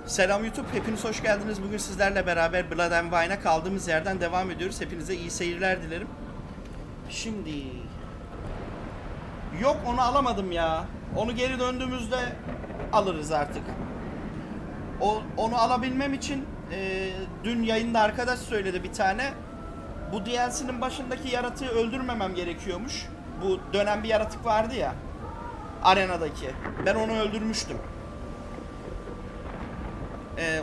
Selam YouTube, hepiniz hoş geldiniz. Bugün sizlerle beraber Blood and Wine'a kaldığımız yerden devam ediyoruz. Hepinize iyi seyirler dilerim. Şimdi... Yok, onu alamadım ya. Onu geri döndüğümüzde alırız artık. Onu alabilmem için dün yayında arkadaş söyledi bir tane. Bu DLC'nin başındaki yaratığı öldürmemem gerekiyormuş. Bu dönen bir yaratık vardı ya. Arenadaki. Ben onu öldürmüştüm.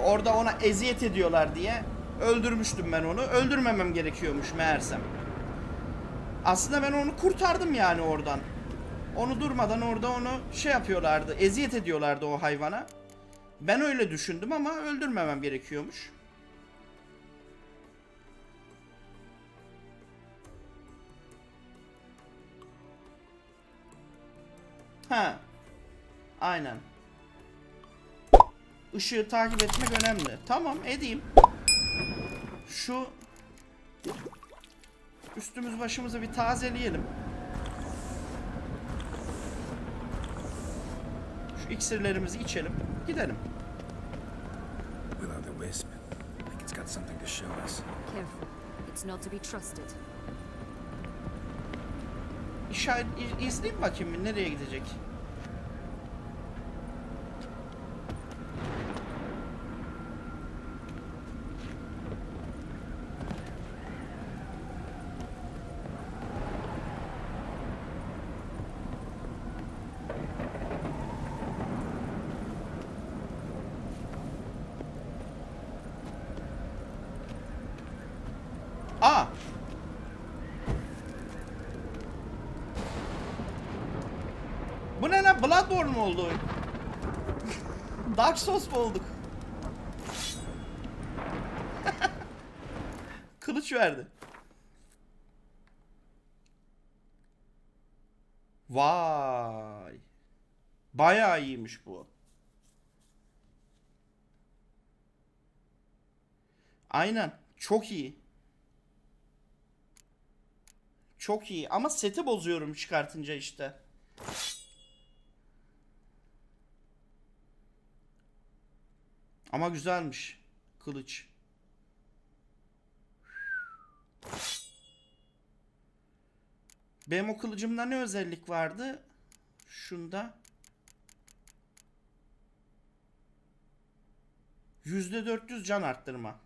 Orada ona eziyet ediyorlar diye öldürmüştüm ben onu. Öldürmemem gerekiyormuş meğersem. Aslında ben onu kurtardım yani oradan. Onu durmadan orada onu şey yapıyorlardı. Eziyet ediyorlardı o hayvana. Ben öyle düşündüm ama öldürmemem gerekiyormuş. Ha. Aynen. Işığı takip etmek önemli. Tamam, edeyim. Şu üstümüz başımızı bir tazeleyelim. Şu iksirlerimizi içelim. Gidelim. İzleyeyim bakayım nereye gidecek. Aa! Bu ne lan? Bloodborne mu oldu? Dark Souls mu olduk? Kılıç verdi. Vay. Bayağı iyiymiş bu. Aynen. Çok iyi. Çok iyi ama seti bozuyorum çıkartınca işte. Ama güzelmiş kılıç. Benim o kılıcımda ne özellik vardı? Şunda. %400 can arttırma.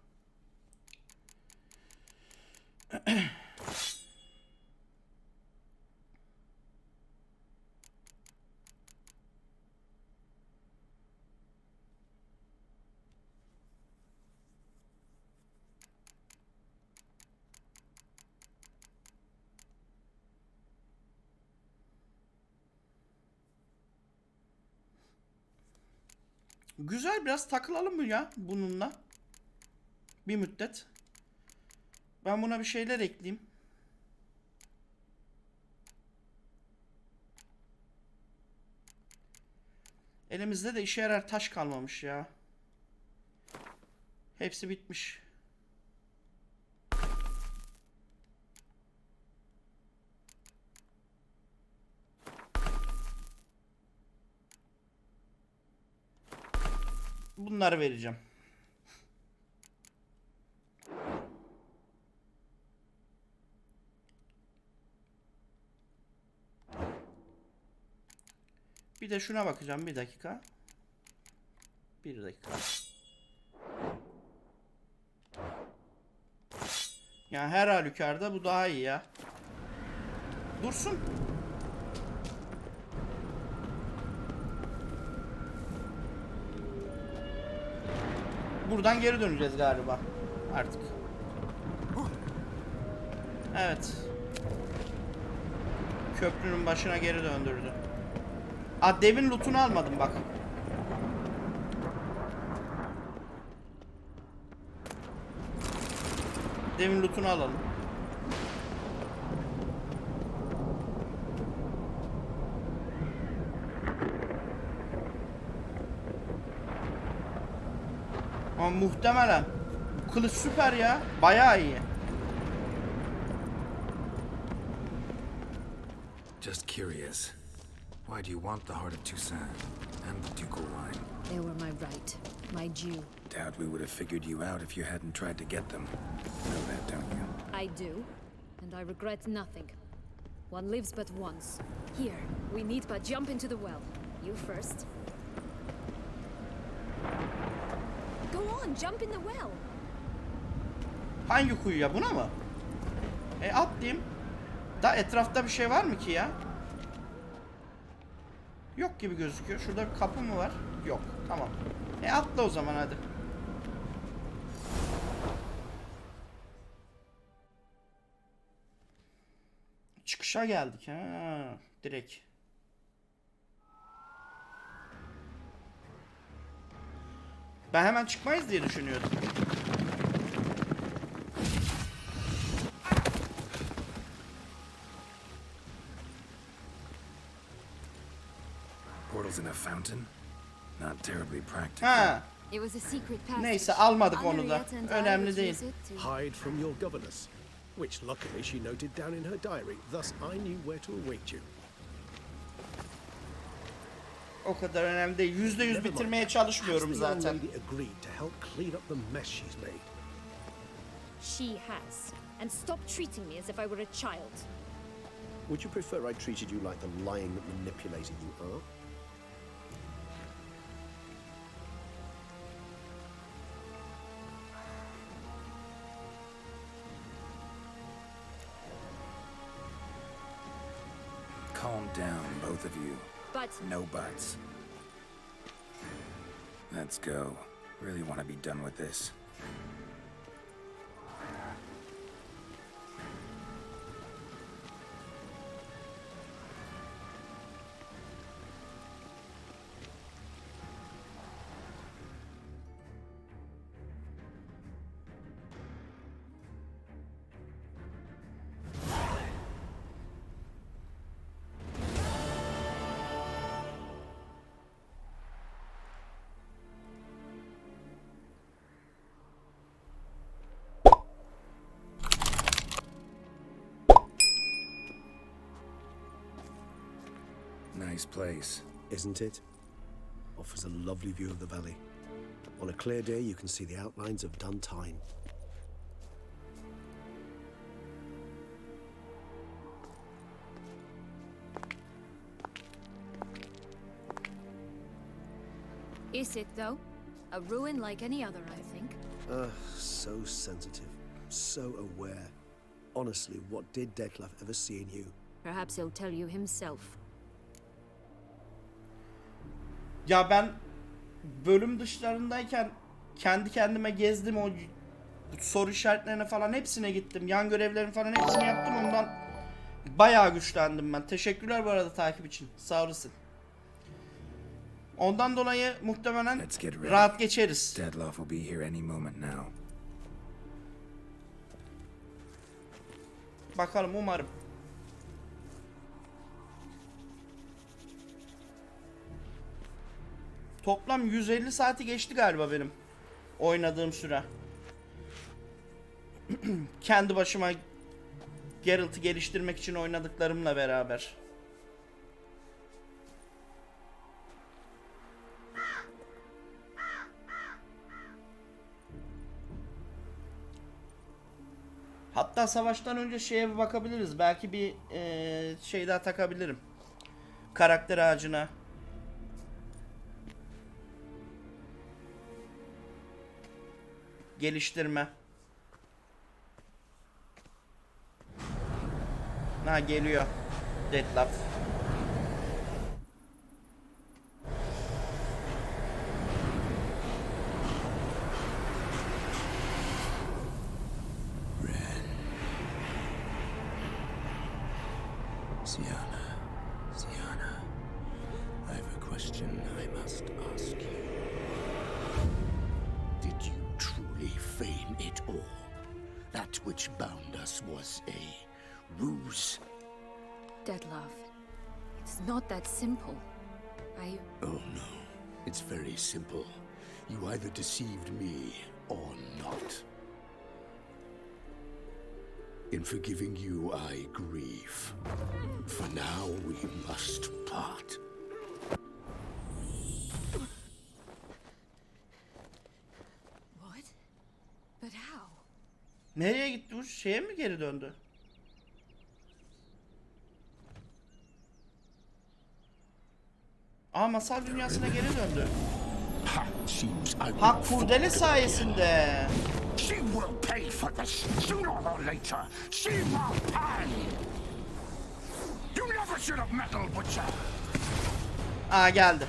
Güzel, biraz takılalım mı ya bununla? Bir müddet. Ben buna bir şeyler ekleyeyim. Elimizde de işe yarar taş kalmamış ya. Hepsi bitmiş. Bunları vereceğim. Bir de şuna bakacağım bir dakika. Bir dakika. Yani her halükarda bu daha iyi ya. Dursun. Buradan geri döneceğiz galiba. Artık. Evet. Köprünün başına geri döndürdü. Aa, devin lootunu almadım bak. Devin lootunu alalım. Ama muhtemelen bu kılıç süper ya. Bayağı iyi. Just curious. Why do you want the heart of Toussaint and the ducal wine? They were my right. My due. Doubt we would have figured you out if you hadn't tried to get them. Know that, don't you? I do, and I regret nothing. One lives but once. Here, we need but jump into the well. You first. Go on, jump in the well. Hangi kuyuya? Buna mı? Atlayayım. Da etrafta bir şey var mı ki ya? Yok gibi gözüküyor. Şurada bir kapı mı var? Yok. Tamam. Atla o zaman hadi. Çıkışa geldik ha. Direkt. Ben hemen çıkmayız diye düşünüyordum. Portals in a fountain? Not terribly practical. Ha. It was a secret passage. Neyse almadık onu da. Önemli değil. Hide from your governess, which luckily she noted down in her diary. Thus I knew where to await you. O kadar önemli değil. %100 bitirmeye çalışmıyorum zaten. Has the young lady agreed to help clean up the mess she's made? She has. And stop treating me as if I were a child. Would you prefer I treated you like the lying manipulator you are? Calm down, both of you. But No buts. Let's go. Really want to be done with this. Nice place. Isn't it? Offers a lovely view of the valley. On a clear day, you can see the outlines of Duntine. is it though? A ruin like any other, I think. So sensitive, so aware. Honestly, what did Detlef ever see in you? Perhaps he'll tell you himself. Ya ben bölüm dışlarındayken kendi kendime gezdim, o soru işaretlerine falan hepsine gittim. Yan görevlerin falan hepsini yaptım, ondan bayağı güçlendim ben. Teşekkürler bu arada takip için. Sağ olasın. Ondan dolayı muhtemelen rahat geçeriz. Detlef will be here any moment now. Bakalım, umarım. Toplam 150 saati geçti galiba benim oynadığım süre. Kendi başıma Geralt'ı geliştirmek için oynadıklarımla beraber. Hatta savaştan önce şeye bir bakabiliriz. Belki bir şey daha takabilirim. Karakter ağacına. Geliştirme. Ha, geliyor. Detlef. Sienna, I have a question I must ask you. Did you truly feign it all? That which bound us was a ruse? Detlef, it's not that simple. Oh no, it's very simple. You either deceived me or not. In forgiving you, I grieve. For now, we must part. Nereye gitti bu? Şeye mi geri döndü? Aa, masal dünyasına geri döndü. Ha, kurdele sayesinde. She will pay for this sooner or later. She will pay. You never should have meddled with her. Aa, geldi.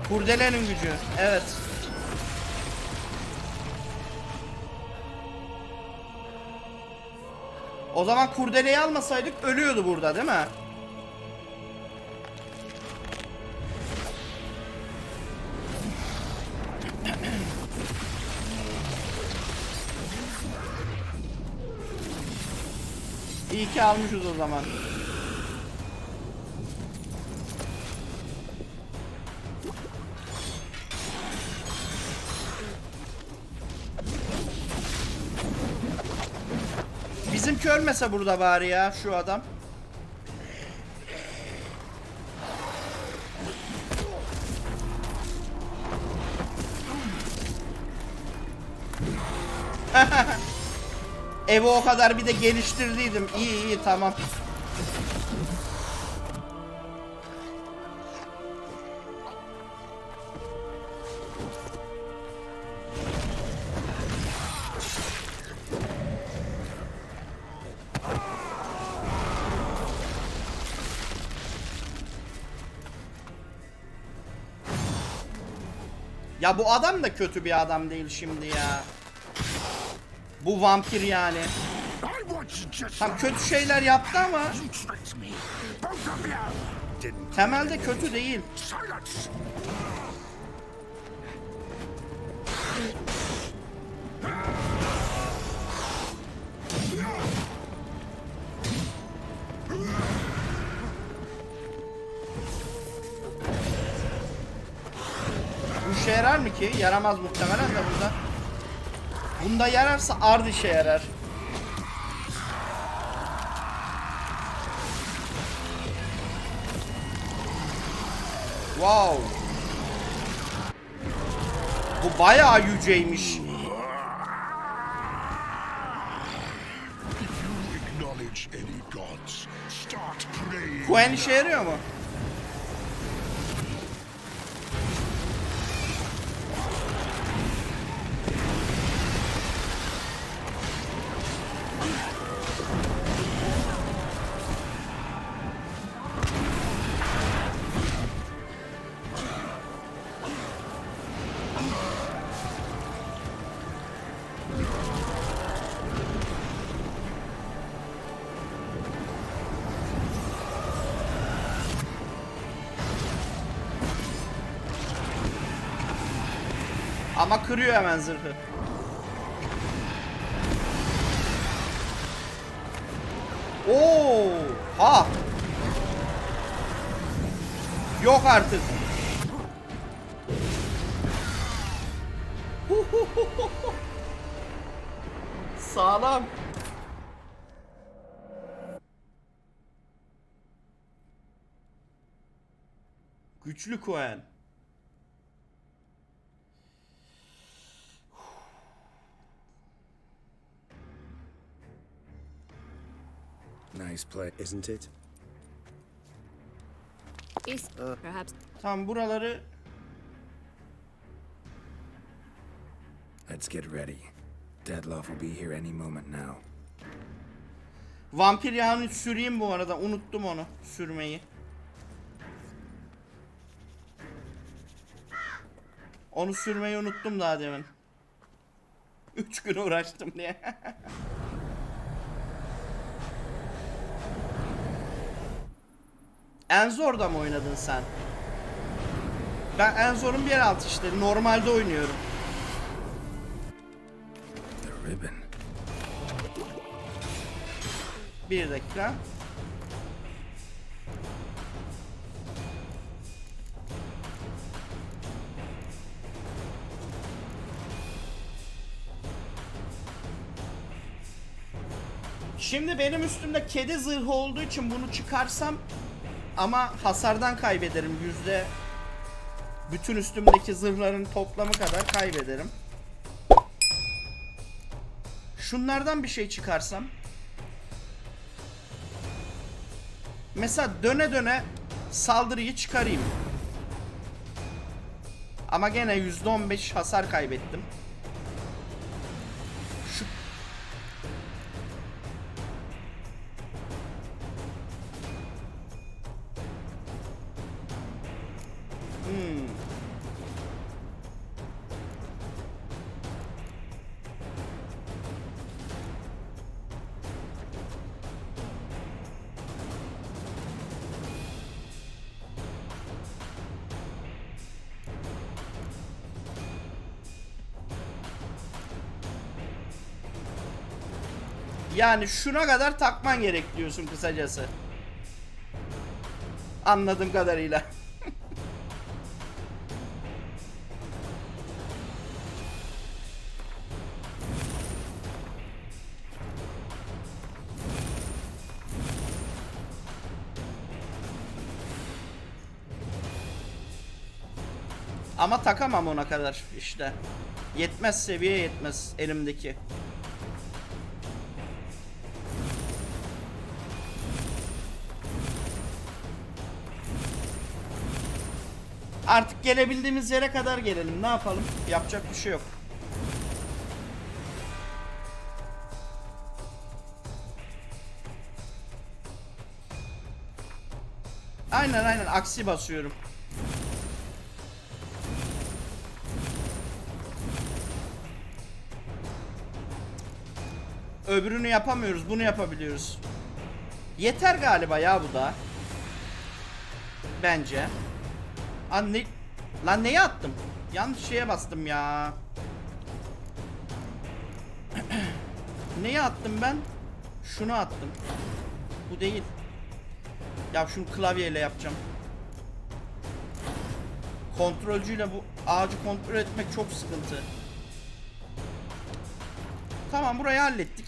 Kurdelenin gücü. Evet. O zaman kurdeleyi almasaydık ölüyordu burada, değil mi? İyi ki almışız o zaman. Bizimki ölmese burada bari ya, şu adam. Evi o kadar bir de geliştirdiydim. İyi iyi, tamam. Ya bu adam da kötü bir adam değil şimdi ya. Bu vampir yani. Tam kötü şeyler yaptı ama temelde kötü değil. Bu işe yarar mı ki? Yaramaz muhtemelen de bunda. Bunda yararsa ard işe yarar. Wow. Bu bayağı yüceymiş. Quen işe yarıyor mu? Ama kırıyor hemen zırhı. Oo! Ha! Yok artık. Sağlam. Güçlü Quen. Nice play, Isn't it? Is perhaps Tam buraları let's get ready. Deadloff will be here any moment now. vampir yağını süreyim bu arada. Unuttum onu sürmeyi. Onu sürmeyi unuttum daha demin. 3 gün uğraştım diye. En zorda mı oynadın sen? Ben en zorun bir alt işte. Normalde oynuyorum. The ribbon. Bir dakika. Şimdi benim üstümde kedi zırhı olduğu için bunu çıkarsam ama hasardan kaybederim. Bütün üstümdeki zırhların toplamı kadar kaybederim. şunlardan bir şey çıkarsam. Mesela döne döne saldırıyı çıkarayım. Ama gene %15 hasar kaybettim. Şu... Yani şuna kadar takman gerek diyorsun kısacası. Anladığım kadarıyla. Ama takamam ona kadar işte. Yetmez, seviye yetmez elimdeki. Artık gelebildiğimiz yere kadar gelelim. Ne yapalım? Yapacak bir şey yok. Aynen aksi basıyorum. Öbürünü yapamıyoruz. Bunu yapabiliyoruz. Yeter galiba ya bu da. Bence. Anne, lan neye attım? Yanlış şeye bastım ya. Neye attım ben? Şunu attım. Bu değil. Ya şunu klavyeyle yapacağım. Kontrolcüyle bu ağacı kontrol etmek çok sıkıntı. Tamam, burayı hallettik.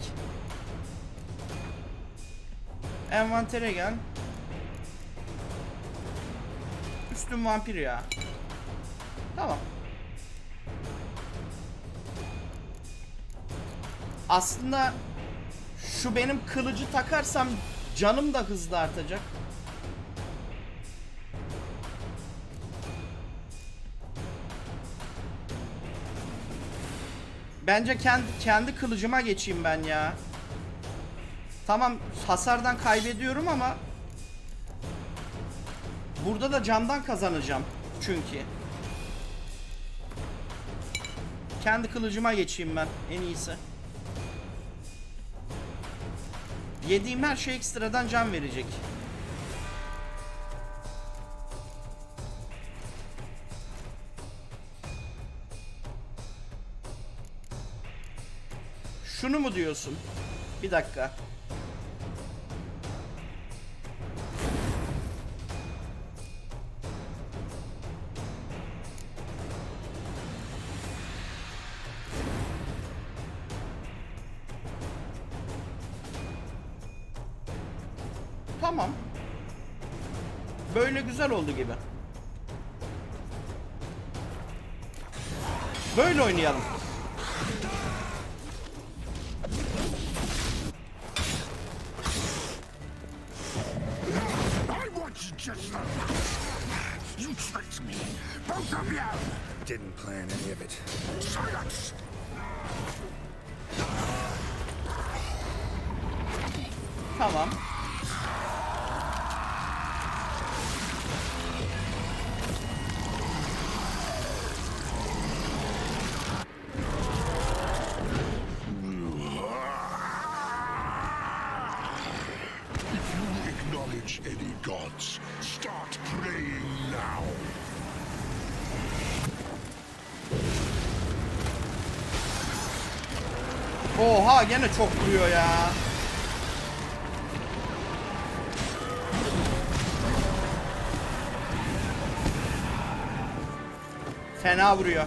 Envantere gel. Üstün vampir ya. Tamam. Aslında şu benim kılıcı takarsam canım da hızlı artacak. Bence kendi kılıcıma geçeyim ben ya. Tamam, hasardan kaybediyorum ama burada da candan kazanacağım çünkü. Kendi kılıcıma geçeyim ben en iyisi. Yediğim her şey ekstradan can verecek. Şunu mu diyorsun? Bir dakika. Tamam. Böyle güzel oldu gibi. Böyle oynayalım. You tricked me, both of you. Didn't plan any of it. Silence. Tamam. If you acknowledge any gods, start praying now. Oha, gene çok vuruyor ya. Fena vuruyor.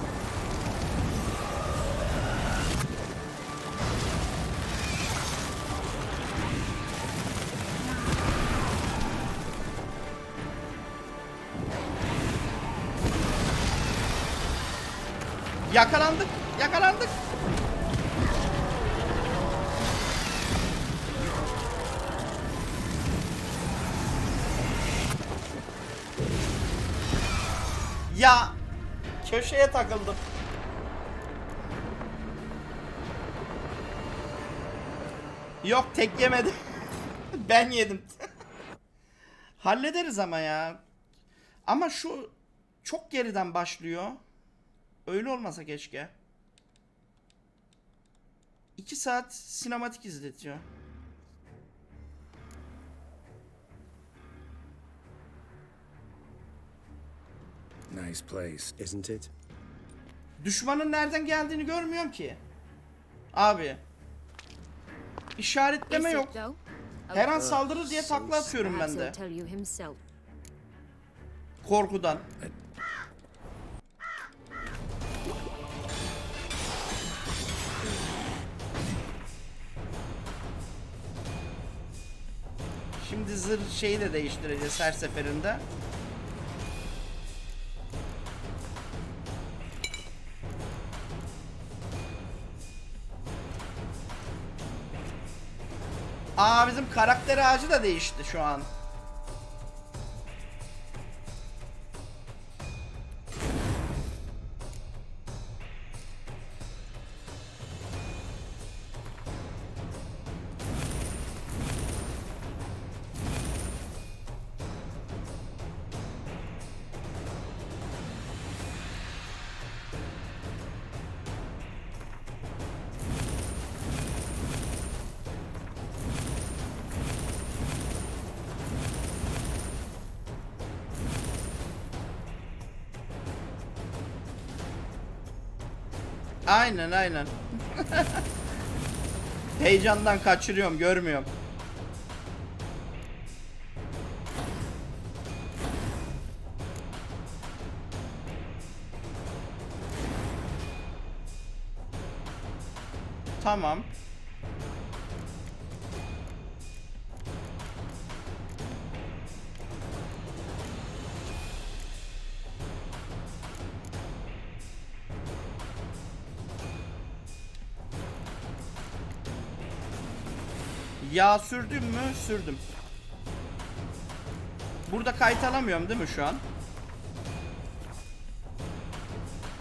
Yakalandık. Yakalandık. Ya köşeye takıldım. Yok tek yemedi. Ben yedim. Hallederiz ama ya. Ama şu çok geriden başlıyor. Öyle olmasa keşke. 2 saat sinematik izletiyor. Nice place. Isn't it? Düşmanın nereden geldiğini görmüyorum ki. Abi. İşaretleme yok. Her an saldırır diye takla atıyorum ben de. Korkudan. Şimdi zırh şeyi de değiştireceğiz her seferinde. Aa bizim karakter ağacı da değişti şu an. Aynen aynen. Heyecandan kaçırıyorum, görmüyorum. Tamam. Yağ sürdüm mü? Sürdüm. Burada kayıt alamıyorum değil mi şu an?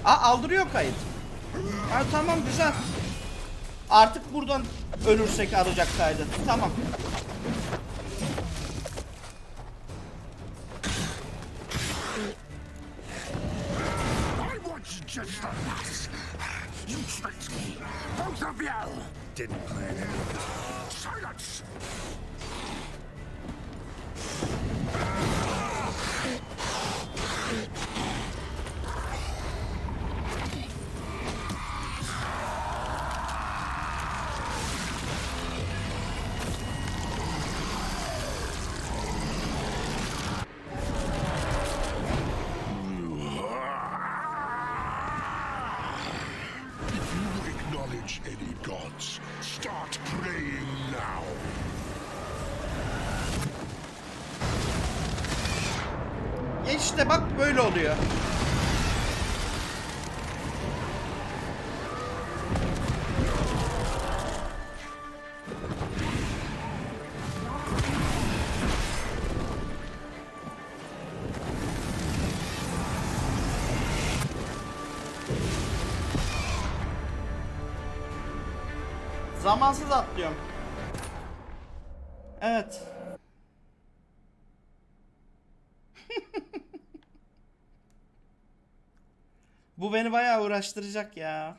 Aa aldırıyor kayıt. Ha tamam güzel. Artık buradan ölürsek alacak kaydı. Tamam. I was just a lass. You tricked me, both of you. Didn't plan any of it. Silence. Any gods, start praying now. İşte bak böyle oluyor. Zamansız atlıyorum. Evet. Bu beni bayağı uğraştıracak ya.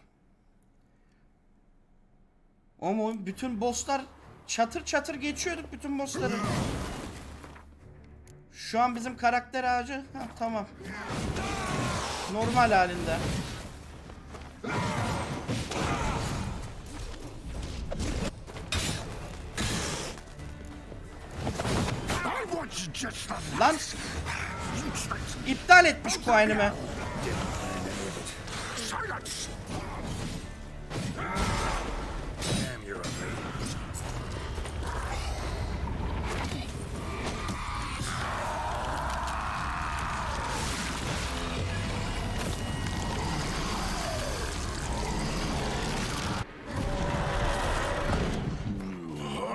Ama bütün bosslar çatır çatır geçiyorduk bütün bossları. Şu an bizim karakter ağacı. Ha, tamam. Normal halinde. Lan iptal etmiş coin'imi.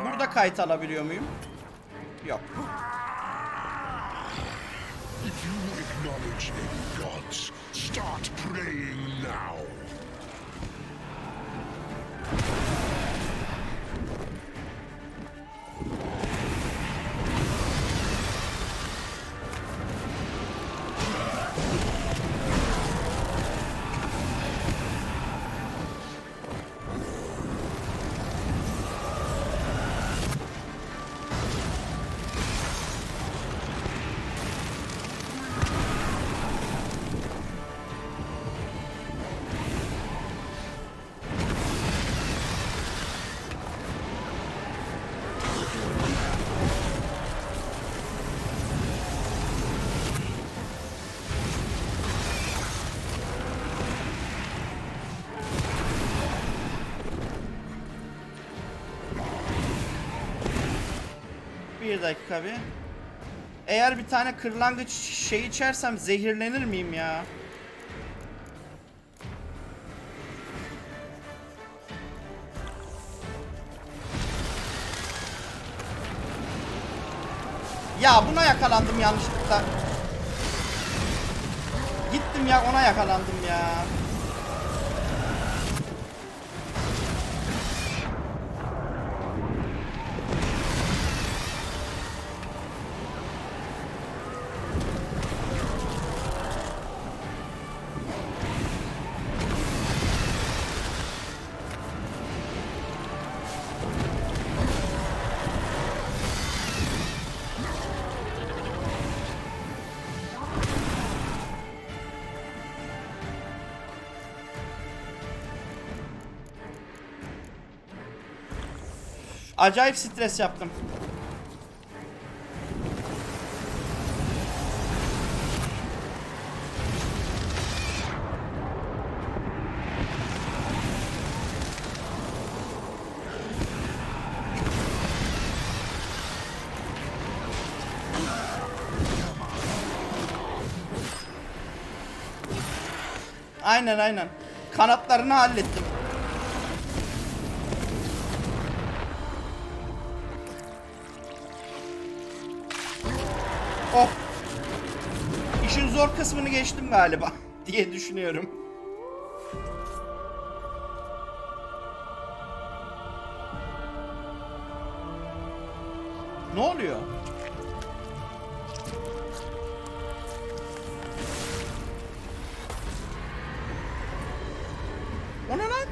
Burada kayıt alabiliyor muyum? Yok. acknowledge any gods, start praying now. Bir dakika bir. Eğer bir tane kırlangıç şey içersem zehirlenir miyim ya? Ya buna yakalandım yanlışlıkla. Gittim ya ona yakalandım ya. Acayip stres yaptım. Aynen. Kanatlarını hallettim. Oh. İşin zor kısmını geçtim galiba diye düşünüyorum. Ne oluyor? O ne lan?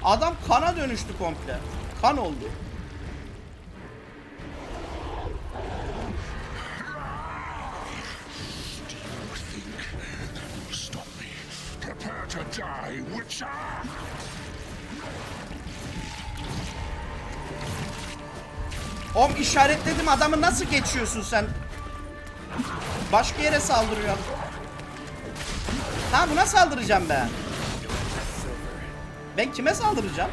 Adam kana dönüştü komple. Kan oldu. To die, Witcher! Oğlum işaretledim adamı, nasıl geçiyorsun sen? Başka yere saldırıyor. Ha buna saldıracağım ben. Ben kime saldıracağım?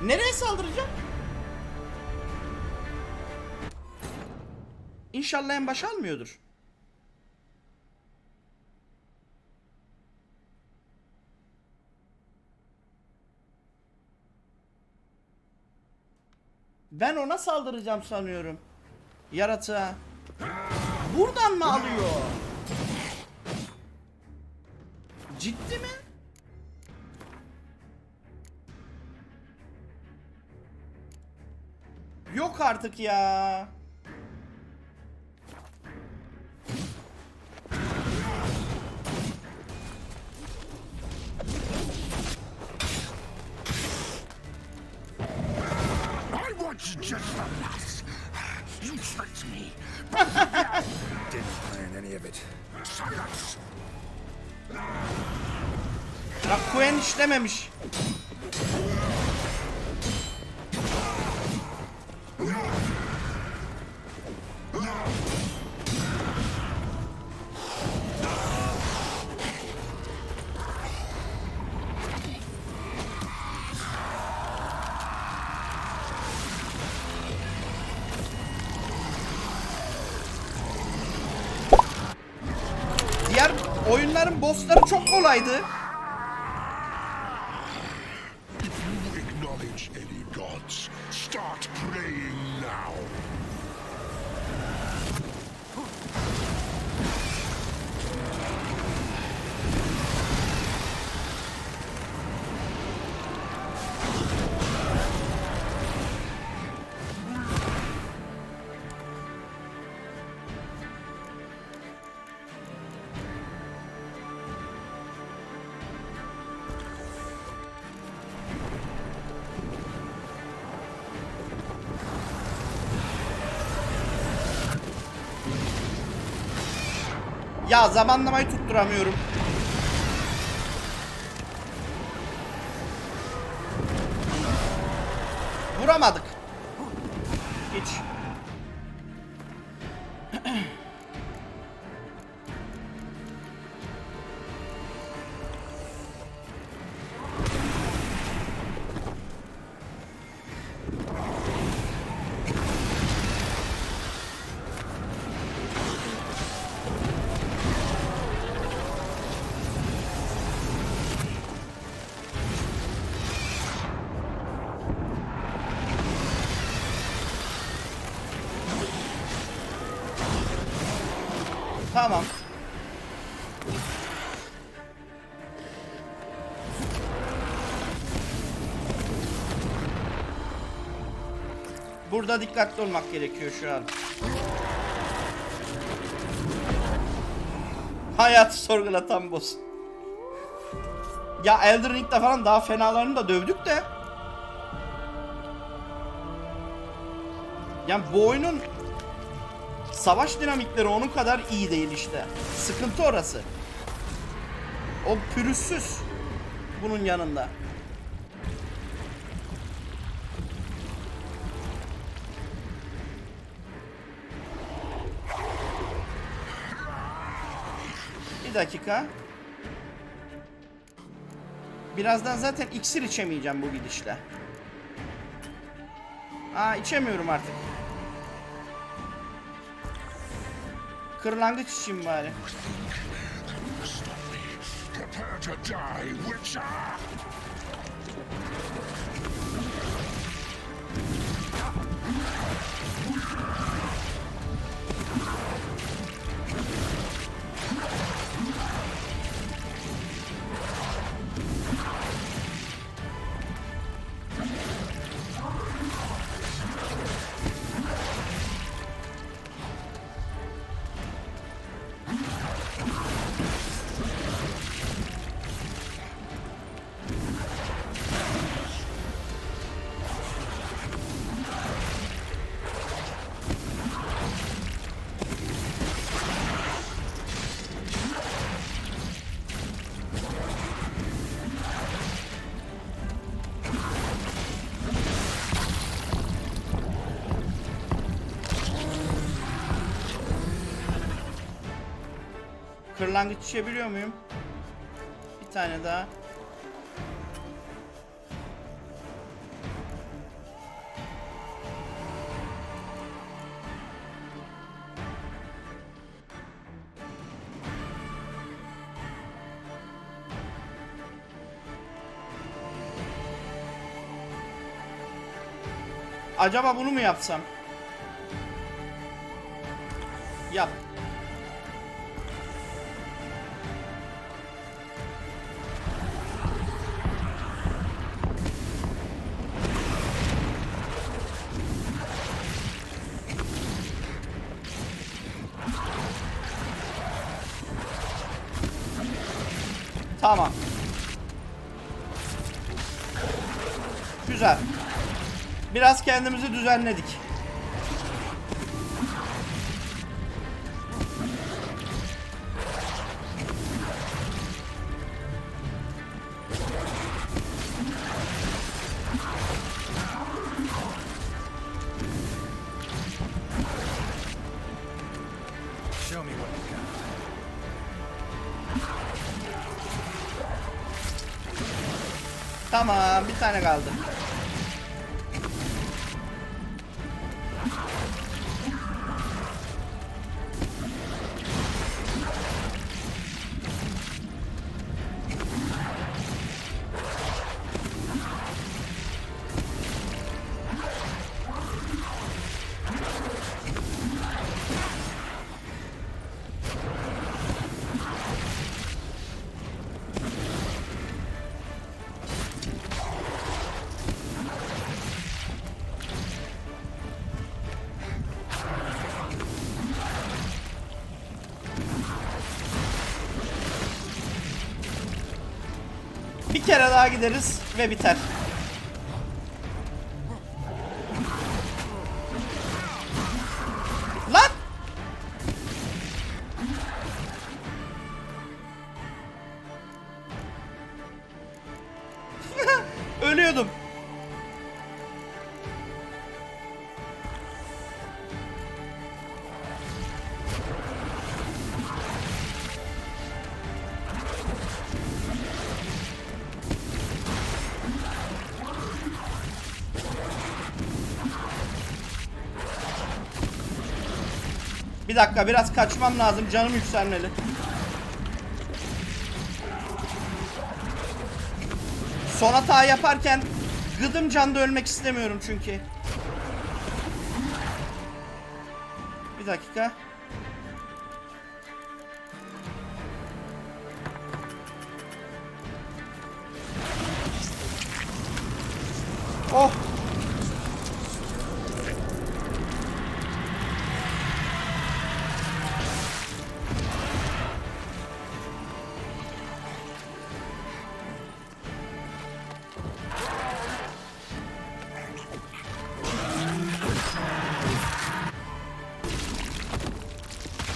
Nereye saldıracağım? İnşallah en baş almıyordur. Ben ona saldıracağım sanıyorum. Yaratığa. Buradan mı alıyor? Ciddi mi? Yok artık ya. Just the last. You tricked me. Didn't plan any of it. Silence. Bak Queen işlememiş. Diğer oyunların bossları çok kolaydı. Acknowledge any gods. Start praying now. Ya zamanlamayı tutturamıyorum. Vuramadık. Hiç. Tamam. Burada dikkatli olmak gerekiyor şu an. Hayatı sorgulatan boss. Ya Elden Ring'de falan daha fenalarını da dövdük de. Yani bu oyunun savaş dinamikleri onun kadar iyi değil işte. Sıkıntı orası. O pürüzsüz bunun yanında. Bir dakika. Birazdan zaten iksir içemeyeceğim bu gidişle. Aa, içemiyorum artık. Kırlangıç içeyim bari. Prepare to die, Witcher! Kırlangıç içebiliyor muyum? Bir tane daha. Acaba bunu mu yapsam? Yap. Tamam. Güzel. Biraz kendimizi düzenledik. Show me what you got. Tamam, bir tane kaldı. Bir kere daha gideriz ve biter. Lan! bekliyordum. Bir dakika, biraz kaçmam lazım, canım yükselmeli. Son hata yaparken gıdım canda ölmek istemiyorum çünkü. Bir dakika. Oh.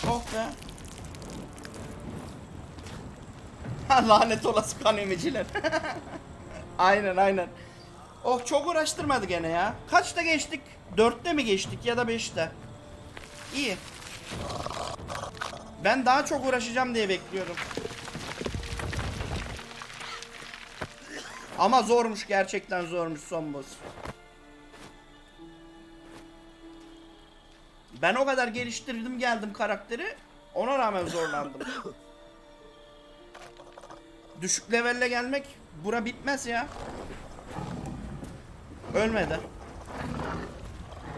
Oh be. Lanet olası kan emiciler. Aynen. Oh, çok uğraştırmadı gene ya. Kaçta geçtik? 4'te mi geçtik ya da 5'te? İyi. Ben daha çok uğraşacağım diye bekliyorum. Ama zormuş, gerçekten zormuş son boss. Ben o kadar geliştirdim geldim karakteri. Ona rağmen zorlandım. Düşük levelle gelmek bura bitmez ya. Ölmedi.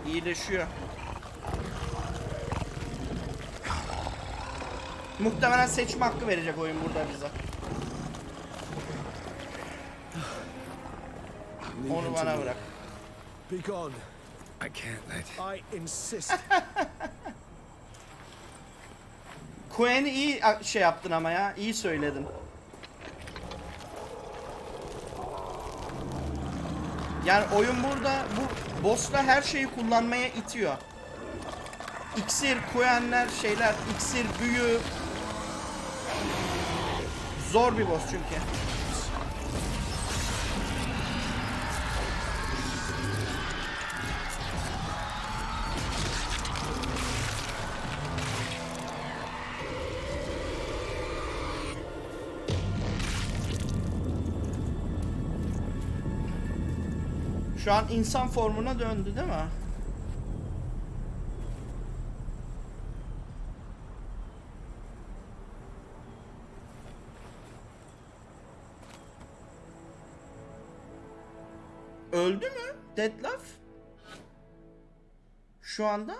İyileşiyor. Muhtemelen seçme hakkı verecek oyun burada bize. Onu bana bırak. Be gone. I can't let... I insist. Quen'i iyi şey yaptın ama ya. İyi söyledin. Yani oyun burada bu boss'la her şeyi kullanmaya itiyor. İksir, Quen'ler, şeyler, iksir, büyü. Zor bir boss çünkü. Şu an insan formuna döndü değil mi? Öldü mü Detlef? Şu anda?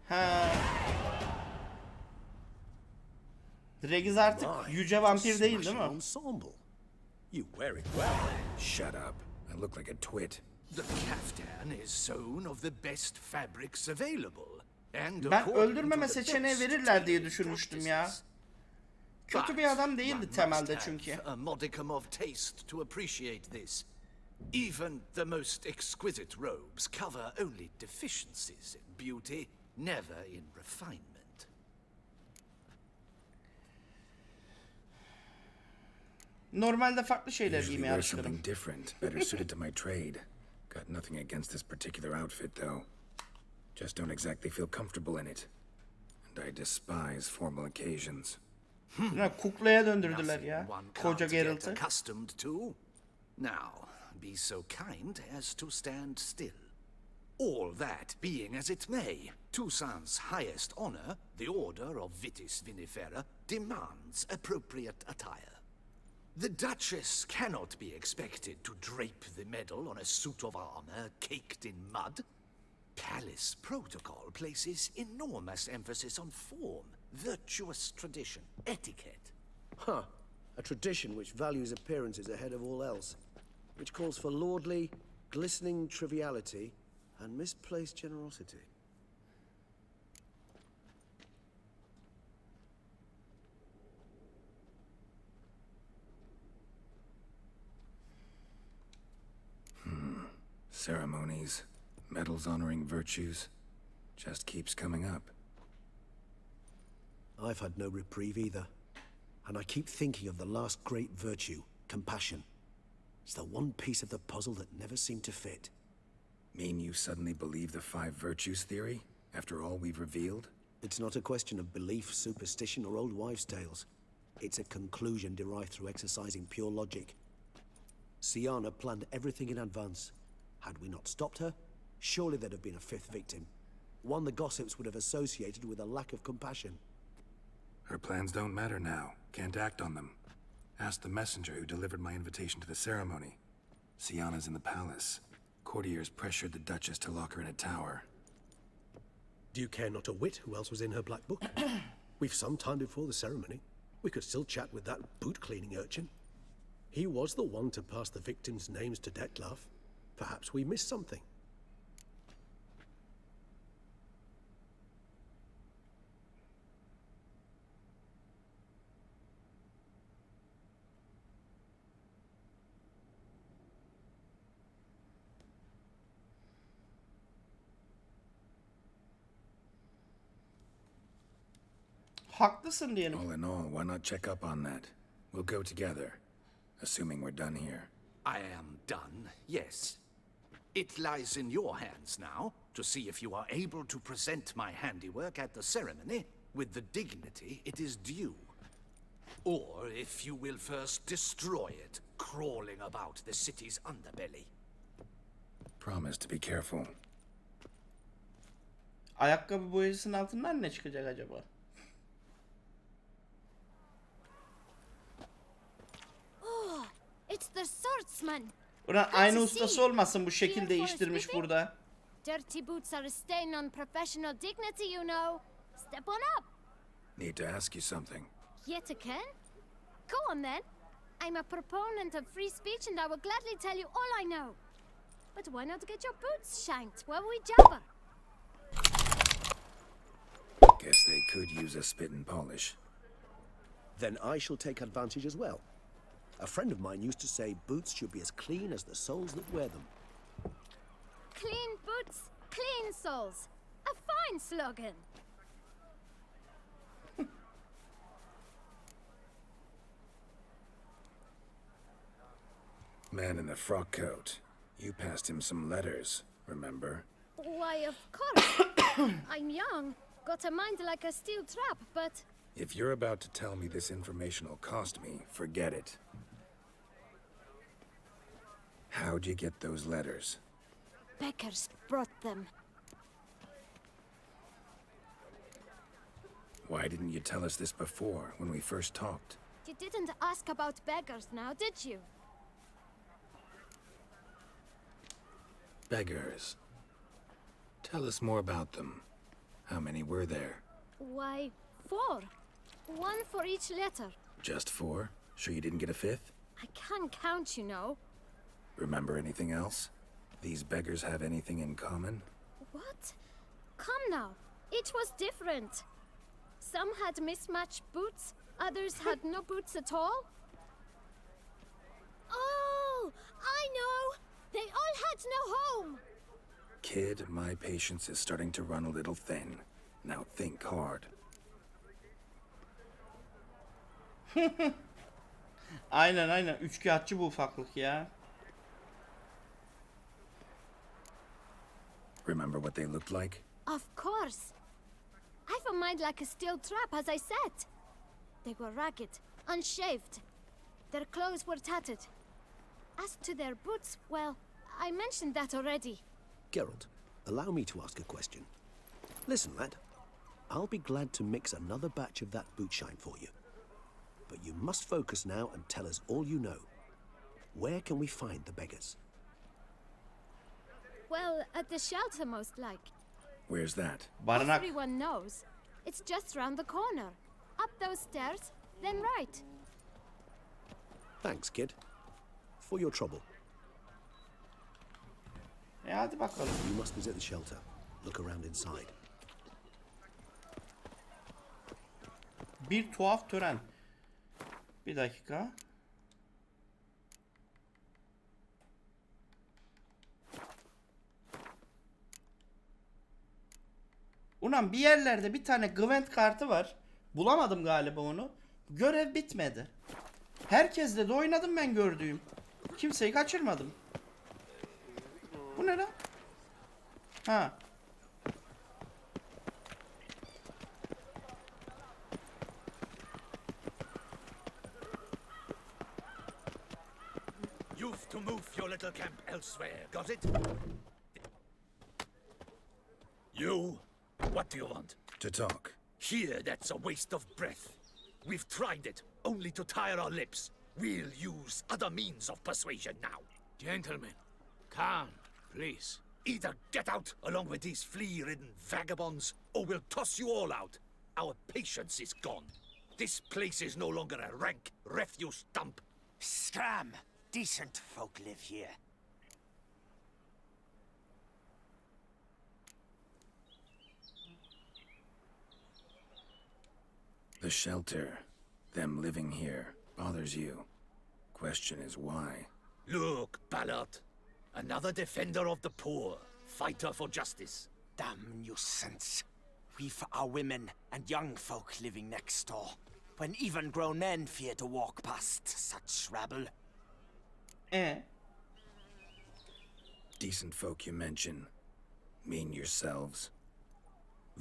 Ha. Regiz artık yüce vampir değil mi? Ensemble. You wear it well. Shut up. I look like a twit. The caftan is sewn of the best fabrics available. And Ben according öldürmeme to the seçeneği best verirler diye trade düşünmüştüm ya. practices. Kötü bir adam değildi But temelde one must çünkü. have a modicum of taste to appreciate this. Even the most exquisite robes cover only deficiencies in beauty, never in refinement. Normalde farklı şeyler Usually giymeye wear alışkınım. something different, better suited to my trade. Got nothing against this particular outfit, though. Just don't exactly feel comfortable in it. And I despise formal occasions. Kuklaya döndürdüler Nothing ya. one Koca can't get Geralt'ı. accustomed to. Now, be so kind as to stand still. All that being as it may, Toussaint's highest honor, the Order of Vitis Vinifera, demands appropriate attire. The Duchess cannot be expected to drape the medal on a suit of armor caked in mud. Palace protocol places enormous emphasis on form, virtuous tradition, etiquette. Huh. A tradition which values appearances ahead of all else. Which calls for lordly, glistening triviality and misplaced generosity. Ceremonies, medals honoring virtues, just keeps coming up. I've had no reprieve either. And I keep thinking of the last great virtue, compassion. It's the one piece of the puzzle that never seemed to fit. Mean you suddenly believe the 5 virtues theory, after all we've revealed? It's not a question of belief, superstition, or old wives' tales. It's a conclusion derived through exercising pure logic. Siana planned everything in advance. Had we not stopped her, surely there'd have been a 5th victim. One the gossips would have associated with a lack of compassion. Her plans don't matter now. Can't act on them. Ask the messenger who delivered my invitation to the ceremony. Siana's in the palace. Courtiers pressured the Duchess to lock her in a tower. Do you care not a whit who else was in her black book? We've some time before the ceremony. We could still chat with that boot-cleaning urchin. He was the one to pass the victims' names to Dettlaff. Perhaps we missed something. Haklısın diyelim. All in all, why not check up on that? We'll go together, assuming we're done here. I am done, yes. It lies in your hands now to see if you are able to present my handiwork at the ceremony with the dignity it is due. Or if you will first destroy it, crawling about the city's underbelly. Promise to be careful. Ayakkabı boyasının altından ne çıkacak acaba? It's the swordsman. Ulan aynı ustası olmasın bu şekil değiştirmiş burada. Dirty boots are a stain on professional dignity, you know. Step on up. Need to ask you something. Yet again? Go on then. I'm a proponent of free speech and I will gladly tell you all I know. But why not get your boots shanked while we jabber? Guess they could use a spit and polish. Then I shall take advantage as well. A friend of mine used to say boots should be as clean as the soles that wear them. Clean boots, clean soles. A fine slogan. Man in the frock coat. You passed him some letters, remember? Why, of course. I'm young, got a mind like a steel trap, but... If you're about to tell me this information will cost me, forget it. How'd you get those letters? Beggars brought them. Why didn't you tell us this before, when we first talked? You didn't ask about beggars now, did you? Beggars. Tell us more about them. How many were there? Why, 4. 1 for each letter. Just 4? Sure you didn't get a 5th? I can't count, you know. Remember anything else? These beggars have anything in common? What? Come now. Each was different. Some had mismatched boots, others had no boots at all. Oh, I know! They all had no home! Kid, my patience is starting to run a little thin. Now think hard. Aynen. Üçkağıtçı bu ufaklık ya. Remember what they looked like? Of course. I've a mind like a steel trap, as I said. They were ragged, unshaved. Their clothes were tattered. As to their boots, well, I mentioned that already. Geralt, allow me to ask a question. Listen, lad. I'll be glad to mix another batch of that boot shine for you. But you must focus now and tell us all you know. Where can we find the beggars? Well, at the shelter, most like. Where's that? Barınak. Everyone knows. It's just round the corner. Up those stairs, then right. Thanks, kid. For your trouble. Hadi bakalım. You must visit the shelter. Look around inside. Bir tuhaf tören. Bir dakika. Ulan bir yerlerde bir tane Gwent kartı var. Bulamadım galiba onu. Görev bitmedi. Herkesle de oynadım ben gördüğüm. Kimseyi kaçırmadım. Bu ne lan? Ha. You've to move your little camp elsewhere, got it? You? What do you want? To talk. Here, that's a waste of breath. We've tried it, only to tire our lips. We'll use other means of persuasion now. Gentlemen, calm, please. Either get out along with these flea-ridden vagabonds, or we'll toss you all out. Our patience is gone. This place is no longer a rank refuse dump. Scram! Decent folk live here. The shelter, them living here, bothers you. Question is why? Look, Ballard. Another defender of the poor, fighter for justice. Damn nuisance. We've our women and young folk living next door, when even grown men fear to walk past such rabble. Decent folk you mention. Mean yourselves?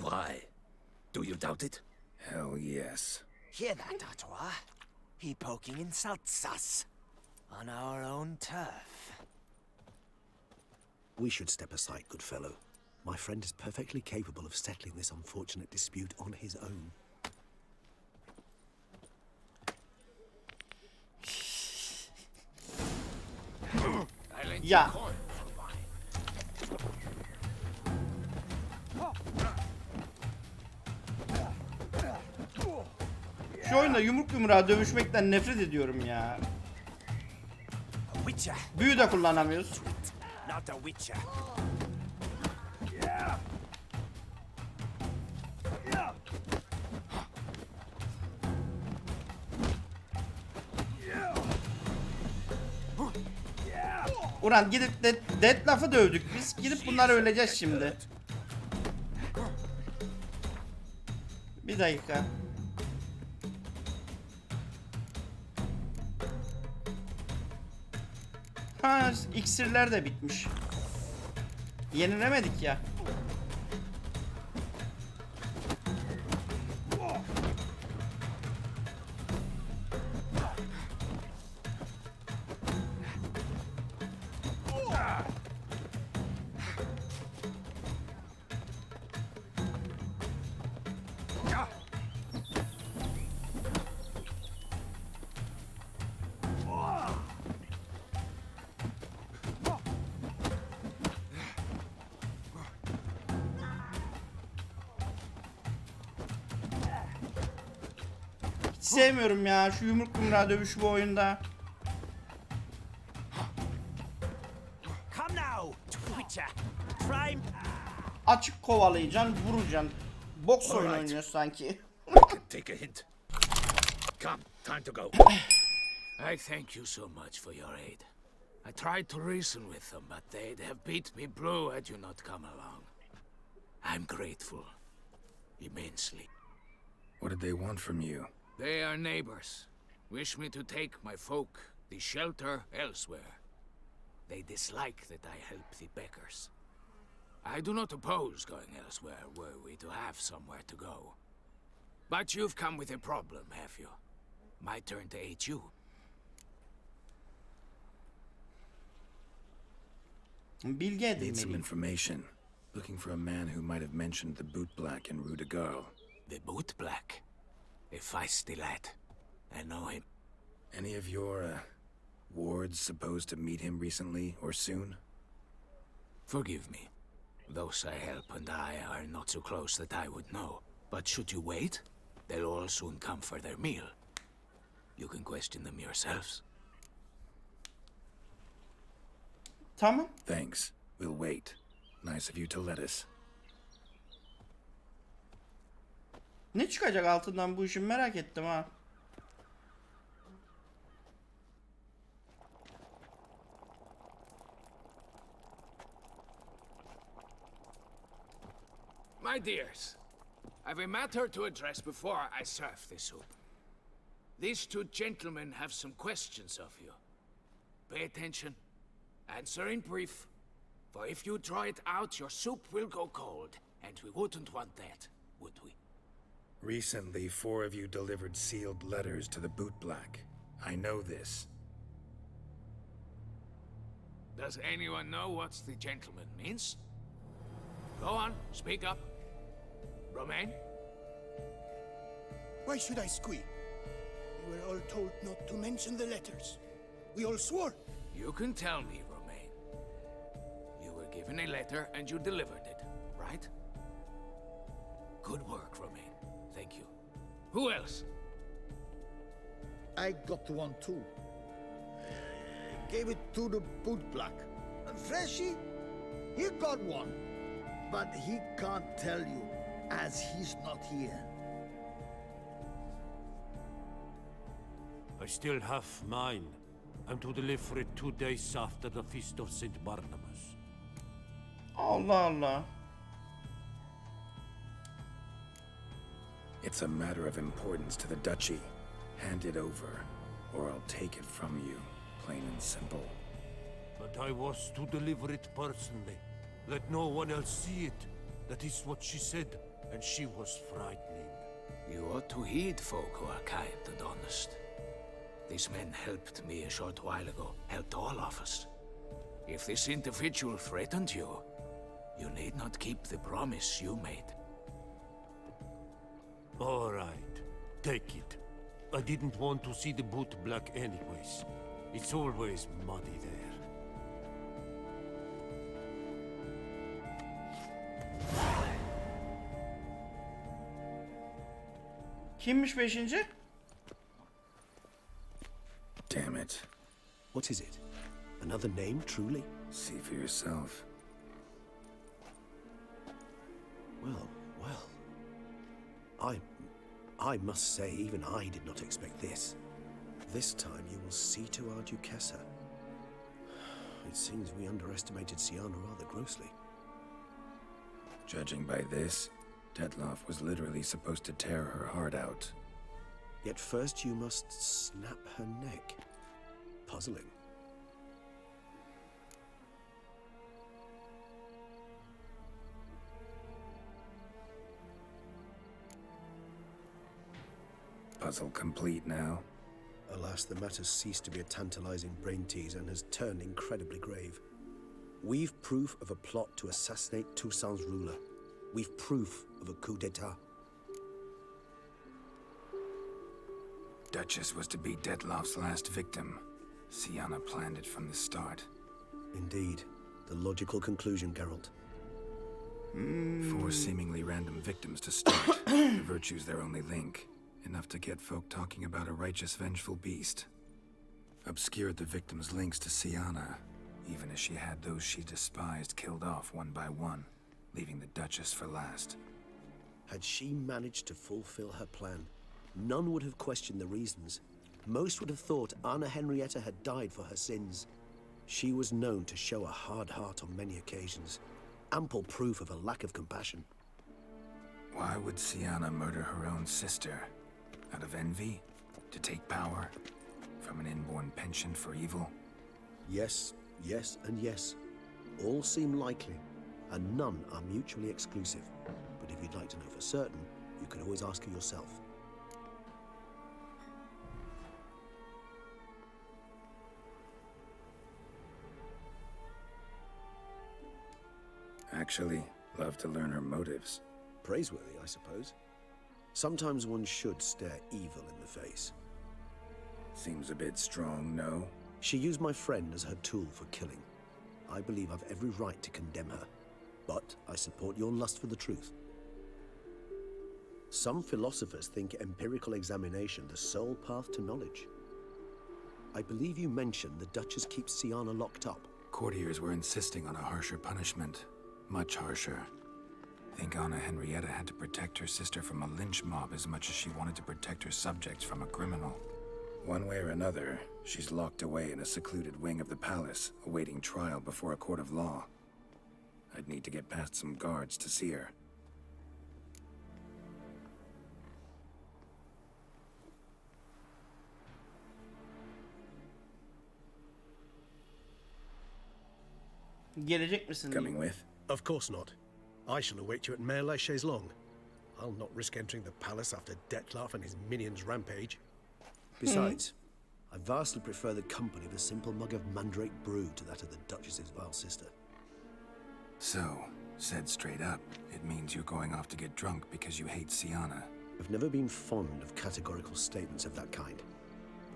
Why? Do you doubt it? Hell yes. Hear that, Artois? He poking insults us. On our own turf. We should step aside, good fellow. My friend is perfectly capable of settling this unfortunate dispute on his own. Ya. Şu oyunda yumruk yumruğa dövüşmekten nefret ediyorum ya. A witcher, Büyü de kullanamıyoruz. not a witcher. Ulan gidip Detlaf'ı dövdük biz. Gidip bunları öleceğiz şimdi. Bir dakika. Ha, iksirler de bitmiş. Yenilemedik ya. Hiç sevmiyorum ya şu yumruk yumruğa dövüşü bu oyunda. Come now, witcher. Try. Açık kovalayacaksın, vuracaksın. Boks oyunu Alright. oynuyor sanki. Take a hint. Come, time to go. I thank you so much for your aid. I tried to reason with them, but they'd have beat me blue had you not come along. I'm grateful. Immensely. What did they want from you? They are neighbors. Wish me to take my folk, the shelter, elsewhere. They dislike that I help the beggars. I do not oppose going elsewhere were we to have somewhere to go. But you've come with a problem, have you? My turn to aid you. Bilgi Need some edinmeliyim. information. Looking for a man who might have mentioned the bootblack in Rue de Garl. The boot black. A feisty lad. I know him. Any of your, wards supposed to meet him recently or soon? Forgive me. Those I help and I are not so close that I would know. But should you wait, they'll all soon come for their meal. You can question them yourselves. Tamam. Thanks. We'll wait. Nice of you to let us. Ne çıkacak altından bu işin merak ettim ha. My dears, I've a matter to address before I serve the soup. These two gentlemen have some questions of you. Pay attention. Answer in brief. For if you draw it out, your soup will go cold. And we wouldn't want that, would we? Recently, 4 of you delivered sealed letters to the bootblack. I know this. Does anyone know what the gentleman means? Go on, speak up. Romain? Why should I squeal? We were all told not to mention the letters. We all swore. You can tell me, Romain. You were given a letter and you delivered it, right? Good work, Romain. Thank you. Who else? I got one too. Gave it to the bootblack. Freshie, he got one. But he can't tell you, as he's not here. I still have mine. I'm to deliver it 2 days after the Feast of St. Barnabas. Allah Allah. It's a matter of importance to the duchy. Hand it over, or I'll take it from you, plain and simple. But I was to deliver it personally. Let no one else see it. That is what she said, and she was frightening. You ought to heed folk who are kind and honest. These men helped me a short while ago, helped all of us. If this individual threatened you, you need not keep the promise you made. All right, take it. I didn't want to see the bootblack anyways. It's always muddy there. Kimmiş 5. Damn it. What is it? Another name, truly? See for yourself. Well, well. I must say, even I did not expect this. This time you will see to our Duchessa. It seems we underestimated Siana rather grossly. Judging by this, Detloff was literally supposed to tear her heart out. Yet first you must snap her neck. Puzzling. Puzzle complete now. Alas, the matter's ceased to be a tantalizing brain tease and has turned incredibly grave. We've proof of a plot to assassinate Toussaint's ruler. We've proof of a coup d'etat. Duchess was to be Detloff's last victim. Siana planned it from the start. Indeed. The logical conclusion, Geralt. 4 seemingly random victims to start. The virtue's their only link. Enough to get folk talking about a righteous, vengeful beast. Obscured the victims' links to Siana, even as she had those she despised killed off one by one, leaving the Duchess for last. Had she managed to fulfill her plan, none would have questioned the reasons. Most would have thought Anna Henrietta had died for her sins. She was known to show a hard heart on many occasions. Ample proof of a lack of compassion. Why would Siana murder her own sister? Out of envy? To take power? From an inborn penchant for evil? Yes, yes, and yes. All seem likely, and none are mutually exclusive. But if you'd like to know for certain, you can always ask her yourself. Actually, love to learn her motives. Praiseworthy, I suppose. Sometimes one should stare evil in the face. Seems a bit strong, no? She used my friend as her tool for killing. I believe I've every right to condemn her, but I support your lust for the truth. Some philosophers think empirical examination the sole path to knowledge. I believe you mentioned the Duchess keeps Siana locked up. Courtiers were insisting on a harsher punishment. Much harsher. Think Anna Henrietta had to protect her sister from a lynch mob as much as she wanted to protect her subjects from a criminal. One way or another, she's locked away in a secluded wing of the palace, awaiting trial before a court of law. I'd need to get past some guards to see her. Gelecek misin? Coming with? Of course not. I shall await you at Mère la Chaise-Longue. I'll not risk entering the palace after Dettlaff and his minions rampage. Besides, I vastly prefer the company of a simple mug of mandrake brew to that of the Duchess's vile sister. So, said straight up, it means you're going off to get drunk because you hate Siana. I've never been fond of categorical statements of that kind,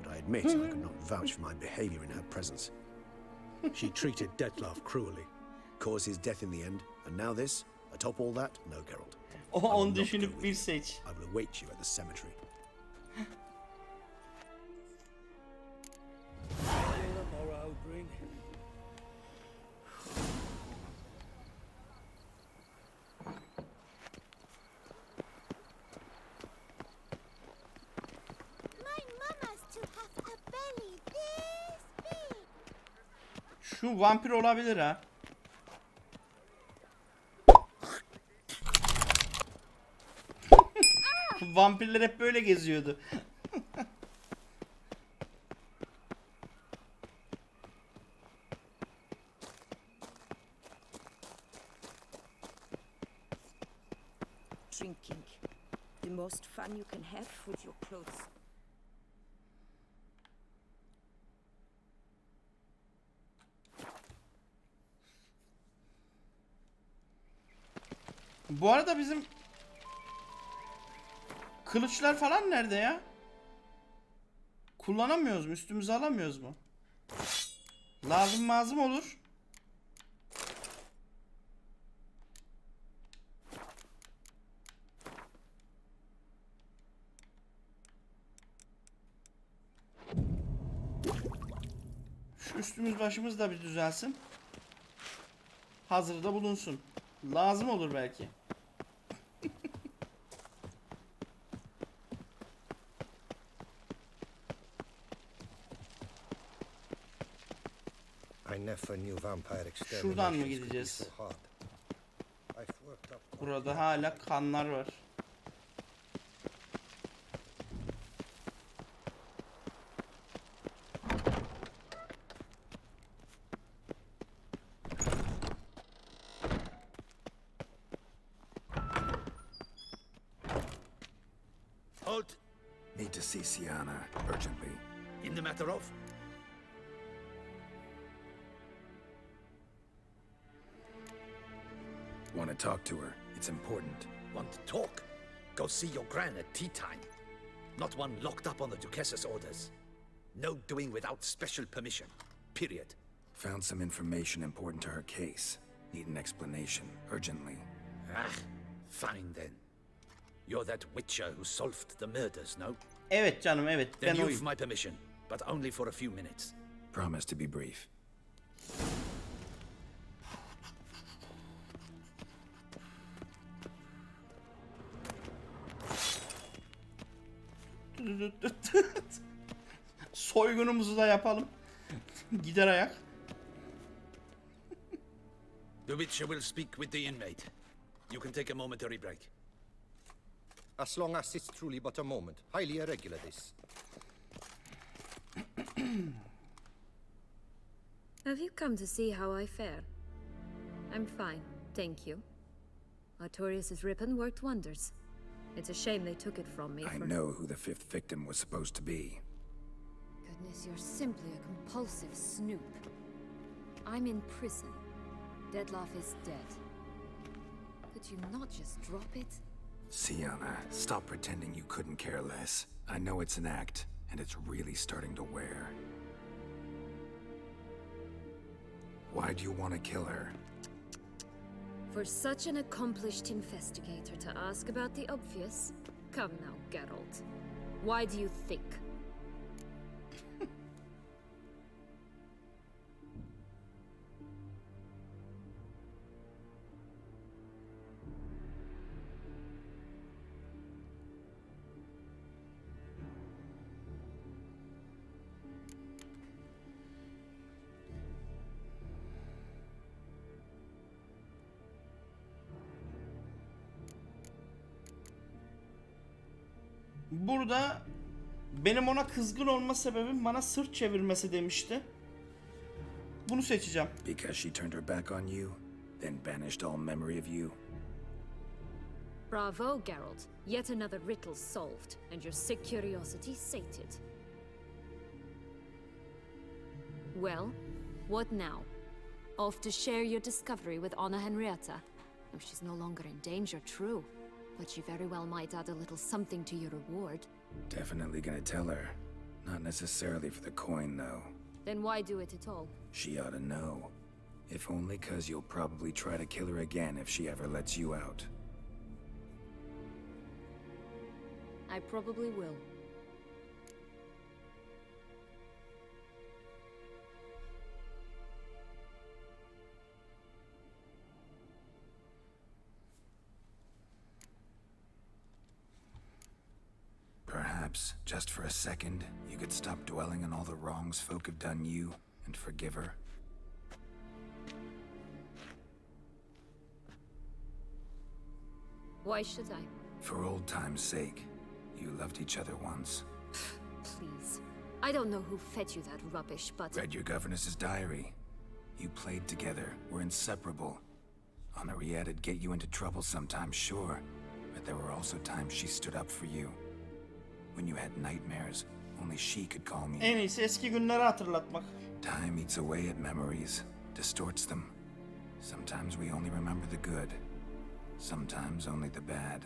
but I admit I could not vouch for my behavior in her presence. She treated Dettlaff cruelly, caused his death in the end, and now this. Atop all that, no, Geralt. O I will onu not go düşünüp with bir you. seç. I will await you at the cemetery. My mama's to have a belly this big. Şu vampir olabilir ha. Vampirler hep böyle geziyordu. Drinking. The most fun you can have with your clothes. Bu arada bizim kılıçlar falan nerede ya? Kullanamıyoruz mu? Üstümüze alamıyoruz mu? Lazım olur. Şu üstümüz başımız da bir düzelsin. Hazırda bulunsun. Lazım olur belki. Şuradan mı gideceğiz? Burada hala kanlar var. Halt! Need to see Siana urgently. In the matter of? Want to talk to her. It's important. Want to talk? Go see your gran at tea time. Not one locked up on the Duchess's orders. No doing without special permission. Period. Found some information important to her case. Need an explanation, urgently. Ah, fine then. You're that witcher who solved the murders, no? Evet canım, evet. Then Ben you've oyum. my permission, but only for a few minutes. Promise to be brief. Soygunumuzu da yapalım. Gider ayak. The witcher will speak with the inmate. You can take a momentary break. As long as it's truly but a moment. Highly irregular, this. Have you come to see how I fare? I'm fine, thank you. Artorius' ribbon worked wonders. It's a shame they took it from me. I know who the fifth victim was supposed to be. Goodness, you're simply a compulsive snoop. I'm in prison. Dettlaff is dead. Could you not just drop it? Siana, stop pretending you couldn't care less. I know it's an act, and it's really starting to wear. Why do you want to kill her? For such an accomplished investigator to ask about the obvious? Come now, Geralt. Why do you think? Burada benim ona kızgın olma sebebim bana sırt çevirmesi demişti. bunu seçeceğim. Because she turned her back on you, then banished all memory of you. Bravo, Geralt. Yet another riddle solved, and your sick curiosity sated. Well, what now? Off to share your discovery with Anna Henrietta? Oh, she's no longer in danger, true. But she very well might add a little something to your reward. Definitely gonna tell her. Not necessarily for the coin, though. Then why do it at all? She ought to know. If only 'cause you'll probably try to kill her again if she ever lets you out. I probably will. Perhaps, just for a second, you could stop dwelling on all the wrongs folk have done you and forgive her. Why should I? For old time's sake. You loved each other once. Please. I don't know who fed you that rubbish, but... Read your governess's diary. You played together, were inseparable. Henriette'd get you into trouble sometimes, sure. But there were also times she stood up for you. When you had nightmares, only she could call me. En iyisi eski günleri hatırlatmak. Time eats away at memories, distorts them. Sometimes we only remember the good. Sometimes only the bad.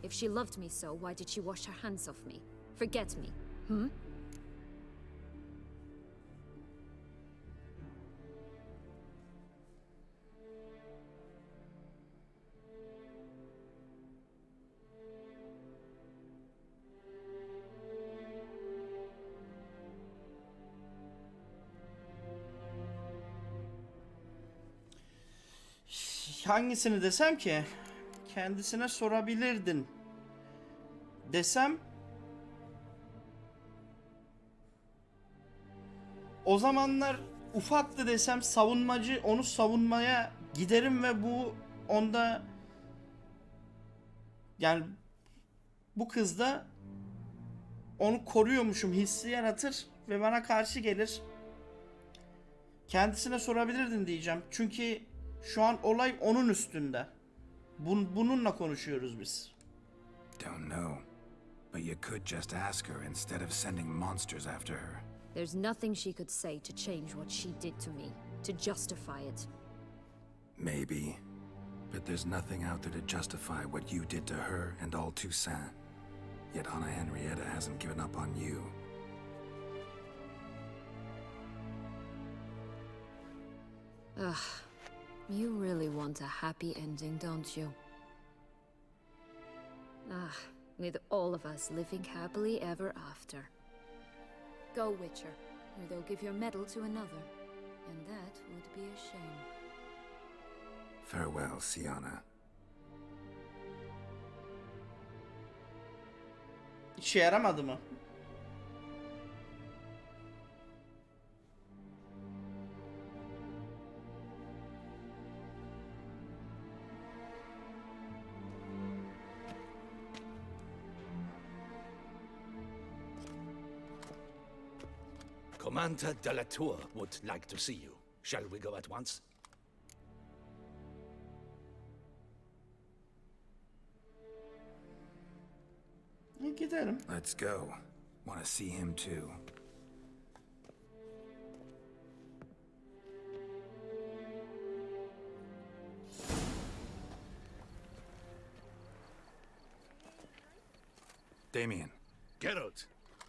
If she loved me so, why did she wash her hands off me? Forget me, hmm? Hangisini desem ki? Kendisine sorabilirdin desem o zamanlar ufaktı desem savunmacı, onu savunmaya giderim ve bu onda yani bu kızda onu koruyormuşum hissi yaratır ve bana karşı gelir. Kendisine sorabilirdin diyeceğim. Çünkü şu an olay onun üstünde. Bununla konuşuyoruz biz. Don't know. But you could just ask her instead of sending monsters after her. There's nothing she could say to change what she did to me, to justify it. Maybe. But there's nothing out there to justify what you did to her and all Toussaint. Yet Anna Henrietta hasn't given up on you. Ugh. You really want a happy ending, don't you? Ah, with all of us living happily ever after. Go, Witcher, or they'll give your medal to another, and that would be a shame. Farewell, Sienna. İşe yaramadı mı? Commander de la Tour would like to see you. Shall we go at once? Gidelim. Let's go. Want to see him too. Damien. Geralt,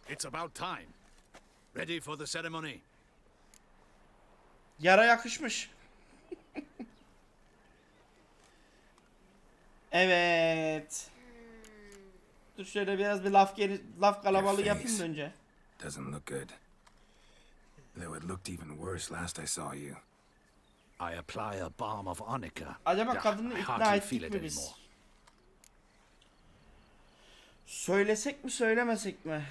it's about time. Ready for the ceremony? Yara yakışmış. Evet. Dur şöyle biraz bir laf kalabalığı yapayım da önce. Doesn't look good. Though it looked even worse last I saw you. I apply a balm of arnica. Acaba kadını I ikna hardly feel ettik it mi biz? anymore. Söylesek mi söylemesek mi?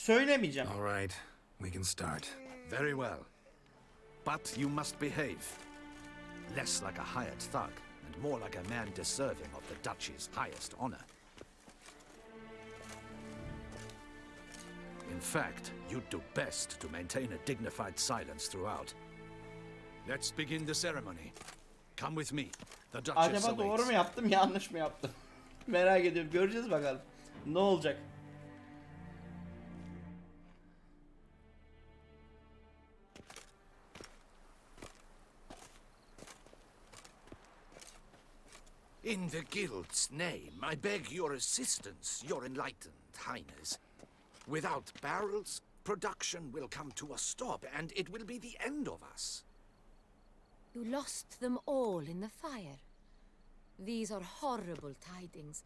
Söylemeyeceğim. All right, we can start. Very well. But you must behave. Less like a hired thug, and more like a man deserving of the Duchy's highest honor. In fact, you'd do best to maintain a dignified silence throughout. Let's begin the ceremony. Come with me. The Duchess Acaba doğru awaits. mu yaptım, yanlış mı yaptım? Merak ediyorum. Göreceğiz bakalım. Ne olacak? In the Guild's name, I beg your assistance, your enlightened highness. Without barrels, production will come to a stop, and it will be the end of us. You lost them all in the fire. These are horrible tidings.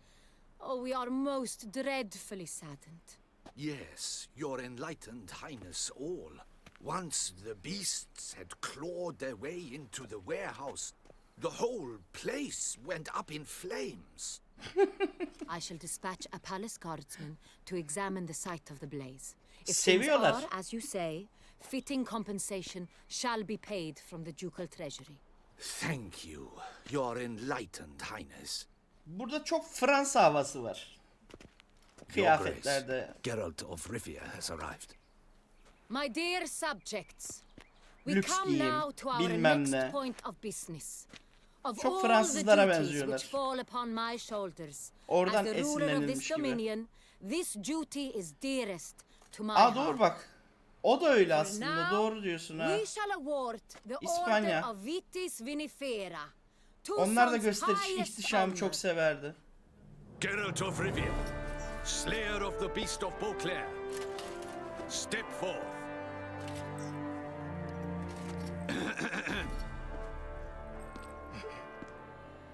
Oh, we are most dreadfully saddened. Yes, your enlightened highness all. Once the beasts had clawed their way into the warehouse, the whole place went up in flames. I shall dispatch a palace guardsman to examine the site of the blaze. If things Seviyorlar. are, as you say, fitting compensation shall be paid from the ducal treasury. Thank you, your enlightened highness. Burada çok Fransa havası var. Your Kıyafetlerde. Grace, Geralt of Rivia has arrived. My dear subjects, we Lüks come giyim, now to our bilmem next ne. point of business. Of Çok all the Fransızlara duties benziyorlar. which fall upon my shoulders, Oradan as the ruler of esinlenilmiş this gibi. dominion, this duty is dearest to my Aa doğru heart. bak. O da öyle For aslında. now, Doğru diyorsun ha. We shall award the İspanya. Order of Vitis Vinifera. Onlar da Tucson's gösteriş, highest ihtişamı honor. çok severdi. Geralt of Rivia, slayer of the beast of Beauclair, step forth.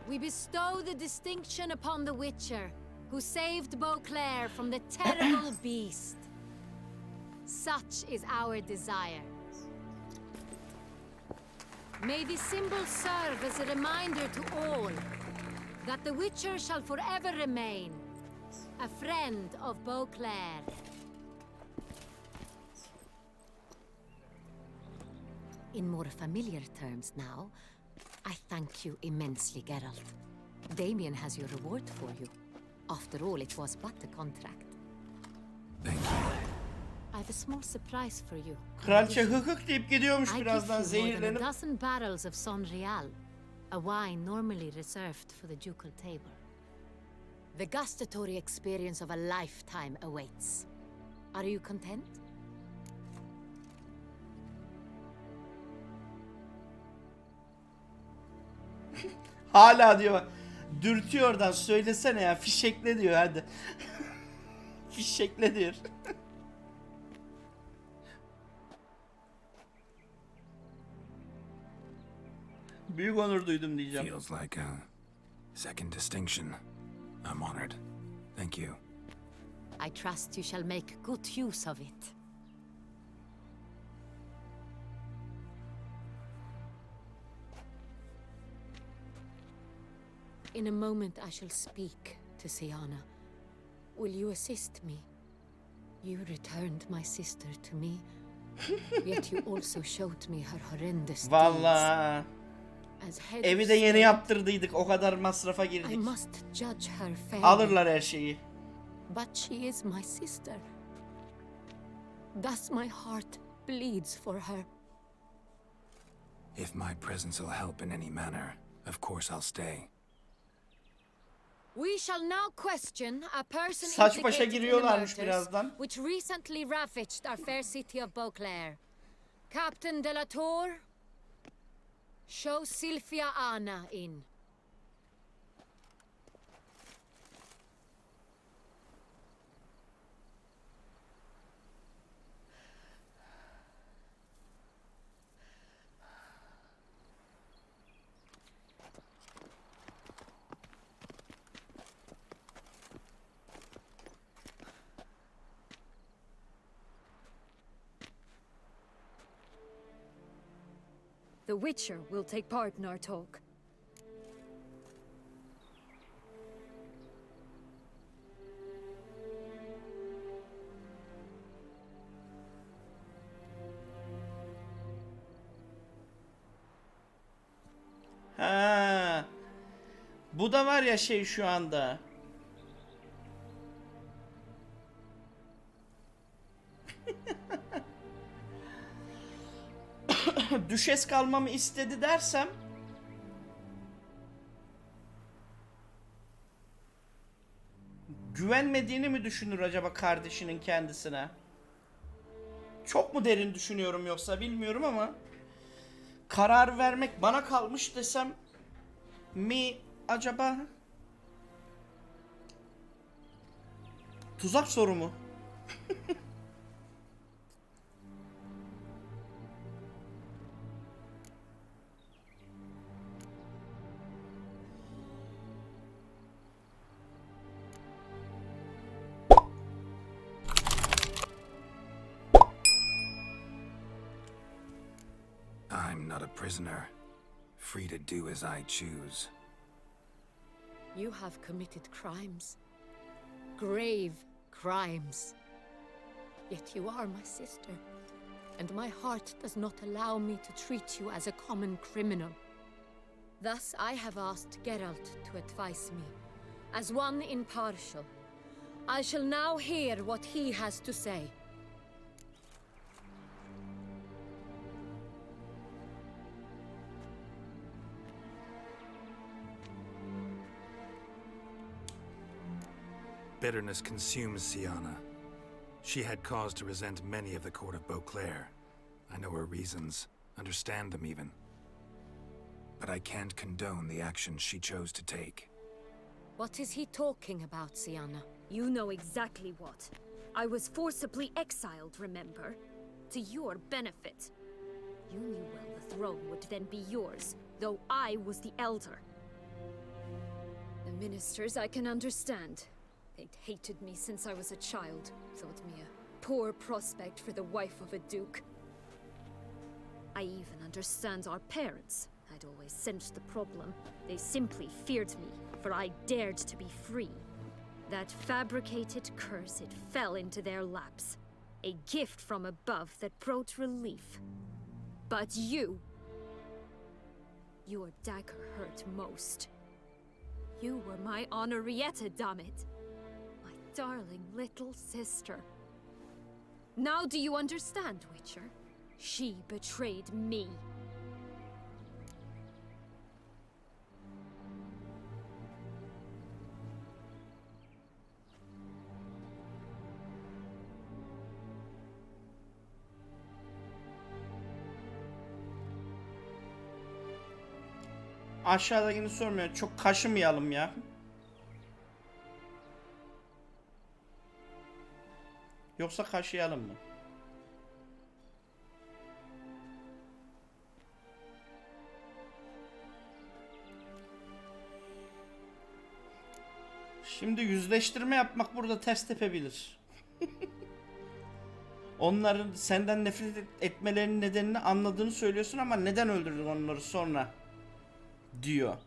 We bestow the distinction upon the Witcher, who saved Beauclair from the terrible beast. Such is our desire. May this symbol serve as a reminder to all that the Witcher shall forever remain a friend of Beauclair. In more familiar terms now, I thank you immensely, Geralt. Damien has your reward for you. After all, it was but a contract. Thank you. I have a small surprise for you. Kraliçe hık deyip gidiyormuş I birazdan give you more than a zehirlenip. dozen barrels of Sonreal, a wine normally reserved for the ducal table. The gustatory experience of a lifetime awaits. Are you content? Hala diyor bak. Dürtüyor oradan, söylesene ya, fişekle diyor hadi. Fişekle diyor. Büyük onur duydum diyeceğim. Feels like a second distinction. I'm honored. Thank you. I trust you shall make good use of it. In a moment I shall speak to Siana. Will you assist me? You returned my sister to me, yet you also showed me her horrendous deeds. Vallahi. As head Evi of de yeni state, yaptırdıydık. O kadar masrafa I girdik. must judge her fairly. Alırlar her şeyi. But she is my sister. Thus my heart bleeds for her. If my presence will help in any manner, of course I'll stay. We shall now question a person Saç başa implicated in the giriyorlarmış murders birazdan. which recently ravaged our fair city of Beauclair. Captain de la Tour, show Sylvia Anna in. The Witcher will take part in our talk. Bu da var ya şey şu anda. Düşes kalmamı istedi dersem güvenmediğini mi düşünür acaba kardeşinin kendisine? Çok mu derin düşünüyorum yoksa bilmiyorum ama karar vermek bana kalmış desem mi acaba? Tuzak soru mu? I'm not a prisoner, free to do as I choose. You have committed crimes. Grave crimes. Yet you are my sister, and my heart does not allow me to treat you as a common criminal. Thus I have asked Geralt to advise me, as one impartial. I shall now hear what he has to say. Bitterness consumes Siana. She had cause to resent many of the court of Beauclair. I know her reasons, understand them even. But I can't condone the actions she chose to take. What is he talking about, Siana? You know exactly what. I was forcibly exiled, remember? To your benefit. You knew well the throne would then be yours, though I was the elder. The ministers I can understand. They'd hated me since I was a child, thought me a poor prospect for the wife of a duke. I even understand our parents. I'd always sensed the problem. They simply feared me, for I dared to be free. That fabricated curse, it fell into their laps. A gift from above that brought relief. But you... Your dagger hurt most. You were my Henrietta, damn it. Darling little sister. Now do you understand, Witcher? She betrayed me. Aşağıdakini sormuyor. Çok kaşımayalım ya. Yoksa kaşıyalım mı? Şimdi yüzleştirme yapmak burada ters tepebilir. Onların senden nefret etmelerinin nedenini anladığını söylüyorsun ama neden öldürdün onları sonra? Diyor.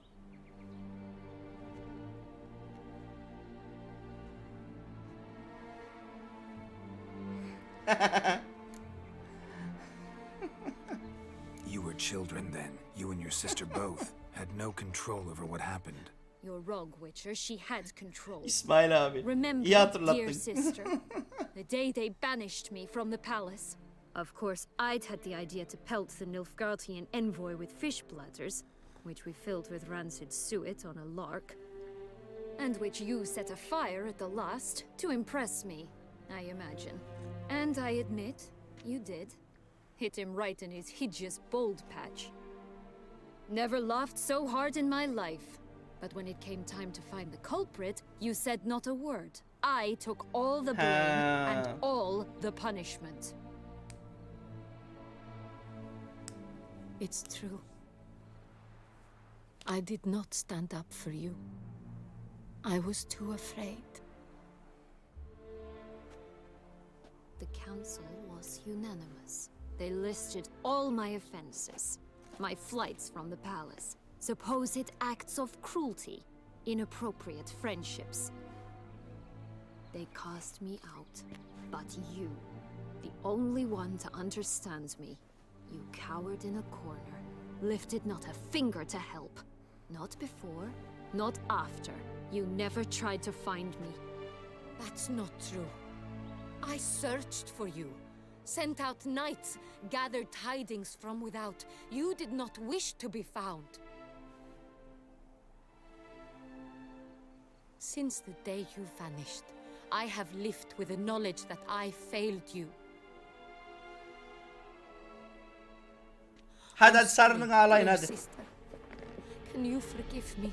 You were children then. You and your sister both had no control over what happened. You're wrong, Witcher. She had control. İsmail abi. Remember, İyi hatırlattın. dear sister, the day they banished me from the palace. Of course, I'd had the idea to pelt the Nilfgaardian envoy with fish bladders, which we filled with rancid suet on a lark, and which you set afire at the last to impress me, I imagine. And I admit, you did. Hit him right in his hideous bald patch. Never laughed so hard in my life. But when it came time to find the culprit, you said not a word. I took all the blame and all the punishment. It's true. I did not stand up for you. I was too afraid. The council was unanimous. They listed all my offenses. My flights from the palace, supposed acts of cruelty, inappropriate friendships. They cast me out, but you, the only one to understand me, you cowered in a corner, lifted not a finger to help. Not before, not after. You never tried to find me. That's not true. I searched for you, sent out knights, gathered tidings from without. You did not wish to be found. Since the day you vanished, I have lived with the knowledge that I failed you. Hadi hadi sarılın ağlayın Dear hadi. sister, can you forgive me?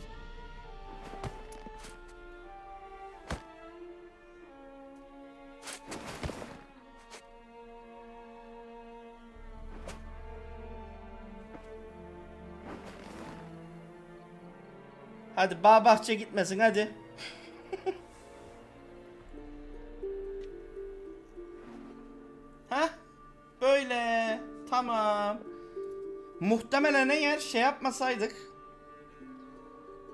Hadi bağ bahçe gitmesin hadi. Hah böyle tamam. Muhtemelen eğer şey yapmasaydık,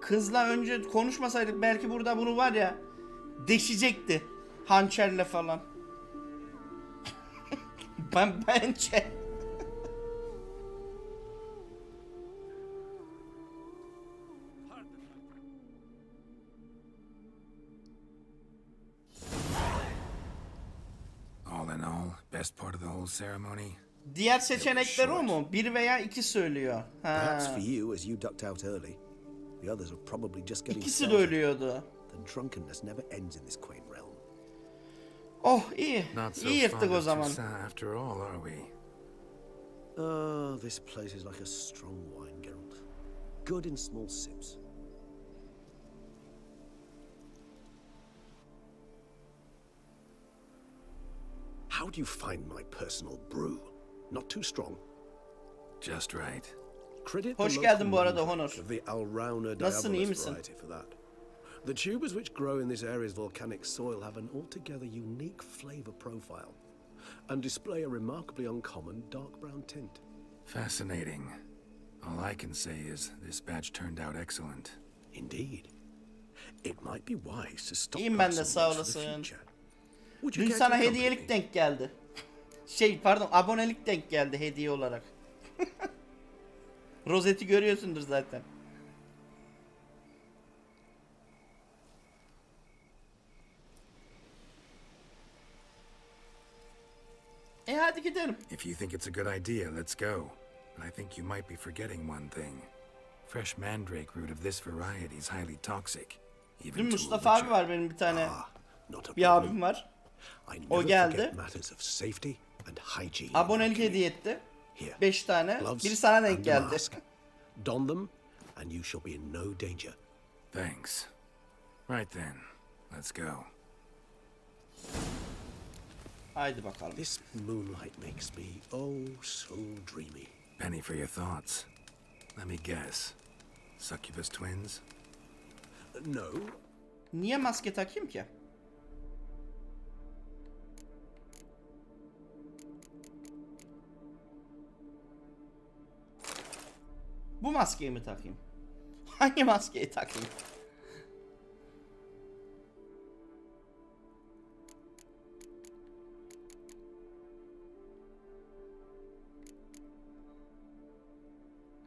kızla önce konuşmasaydık belki burada bunu var ya deşecekti hançerle falan. Bence. All in all, best part of the whole ceremony? Diğer seçenekler o mu? Bir veya iki söylüyor. Perhaps Ha. for you, as you ducked out early. The others are probably just getting İkisi de started. ölüyordu. The drunkenness never ends in this quaint realm. Oh iyi. Not so İyi yırttık fond o of zaman. Toussaint after all, are we? Ah, this place is like a strong wine, Geralt. Good in small sips. How do you find my personal brew? Not too strong. Just right. Credit Hoş the geldin bu local arada mandrake Honor. of the Alrauna Nasılsın, iyi diabolus misin? variety for that. The tubers which grow in this area's volcanic soil have an altogether unique flavor profile and display a remarkably uncommon dark brown tint. Fascinating. All I can say is this batch turned out excellent. Indeed. It might be wise to stop İyiyim ben de, sağ for the olasın. future. Would you Dün care sana to accompany hediyelik me? denk geldi. Pardon, abonelik denk geldi hediye olarak. Rozeti görüyorsundur zaten. Hadi gidelim. If you think it's a good idea, let's go. But I think you might be forgetting one thing. Fresh mandrake root of this variety is highly toxic. Dün Even to a Mustafa abi witcher. var benim bir tane. Not a Bir problem. abim var. I O never geldi. forget matters of safety and hygiene. Abonelik hediye etti. Here. 5 tane. Gloves Biri sana denk and a geldi. mask. Don them and you shall be in no danger. Thanks. Right then, let's go. Haydi bakalım. This moonlight makes me oh so dreamy. Penny for your thoughts. Let me guess. Succubus twins? No. Niye maske takayım ki? Bu maskeyi mi takayım? Hangi maskeyi takayım?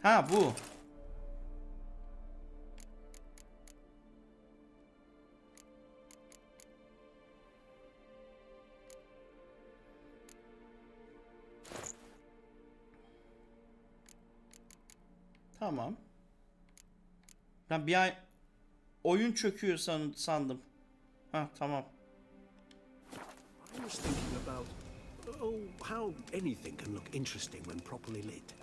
Ha bu. Tamam. Ben bir an oyun çöküyor sandım. Ha tamam. I was thinking about how anything can look interesting when properly lit.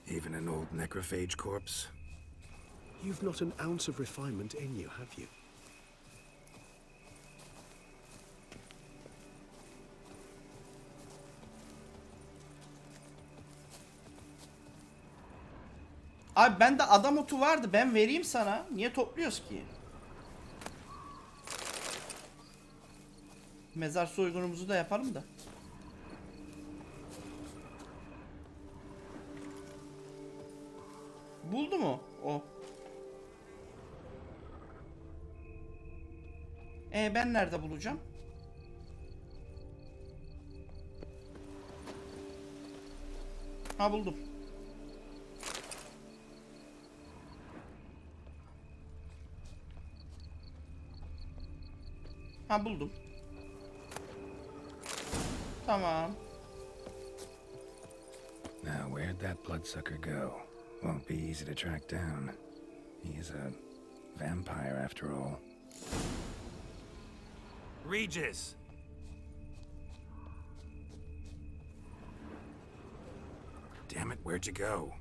Even an old necrophage corpse? You've not an ounce of refinement in you, have you? Abi bende adam otu vardı. Ben vereyim sana. Niye topluyoruz ki? Mezar soygunumuzu da yapalım da. Buldu mu o? Ben nerede bulacağım? Ha buldum. Ha buldum. Tamam. Now, where'd that bloodsucker go? Won't be easy to track down. He's a vampire after all. Regis! Damn it, where'd you go?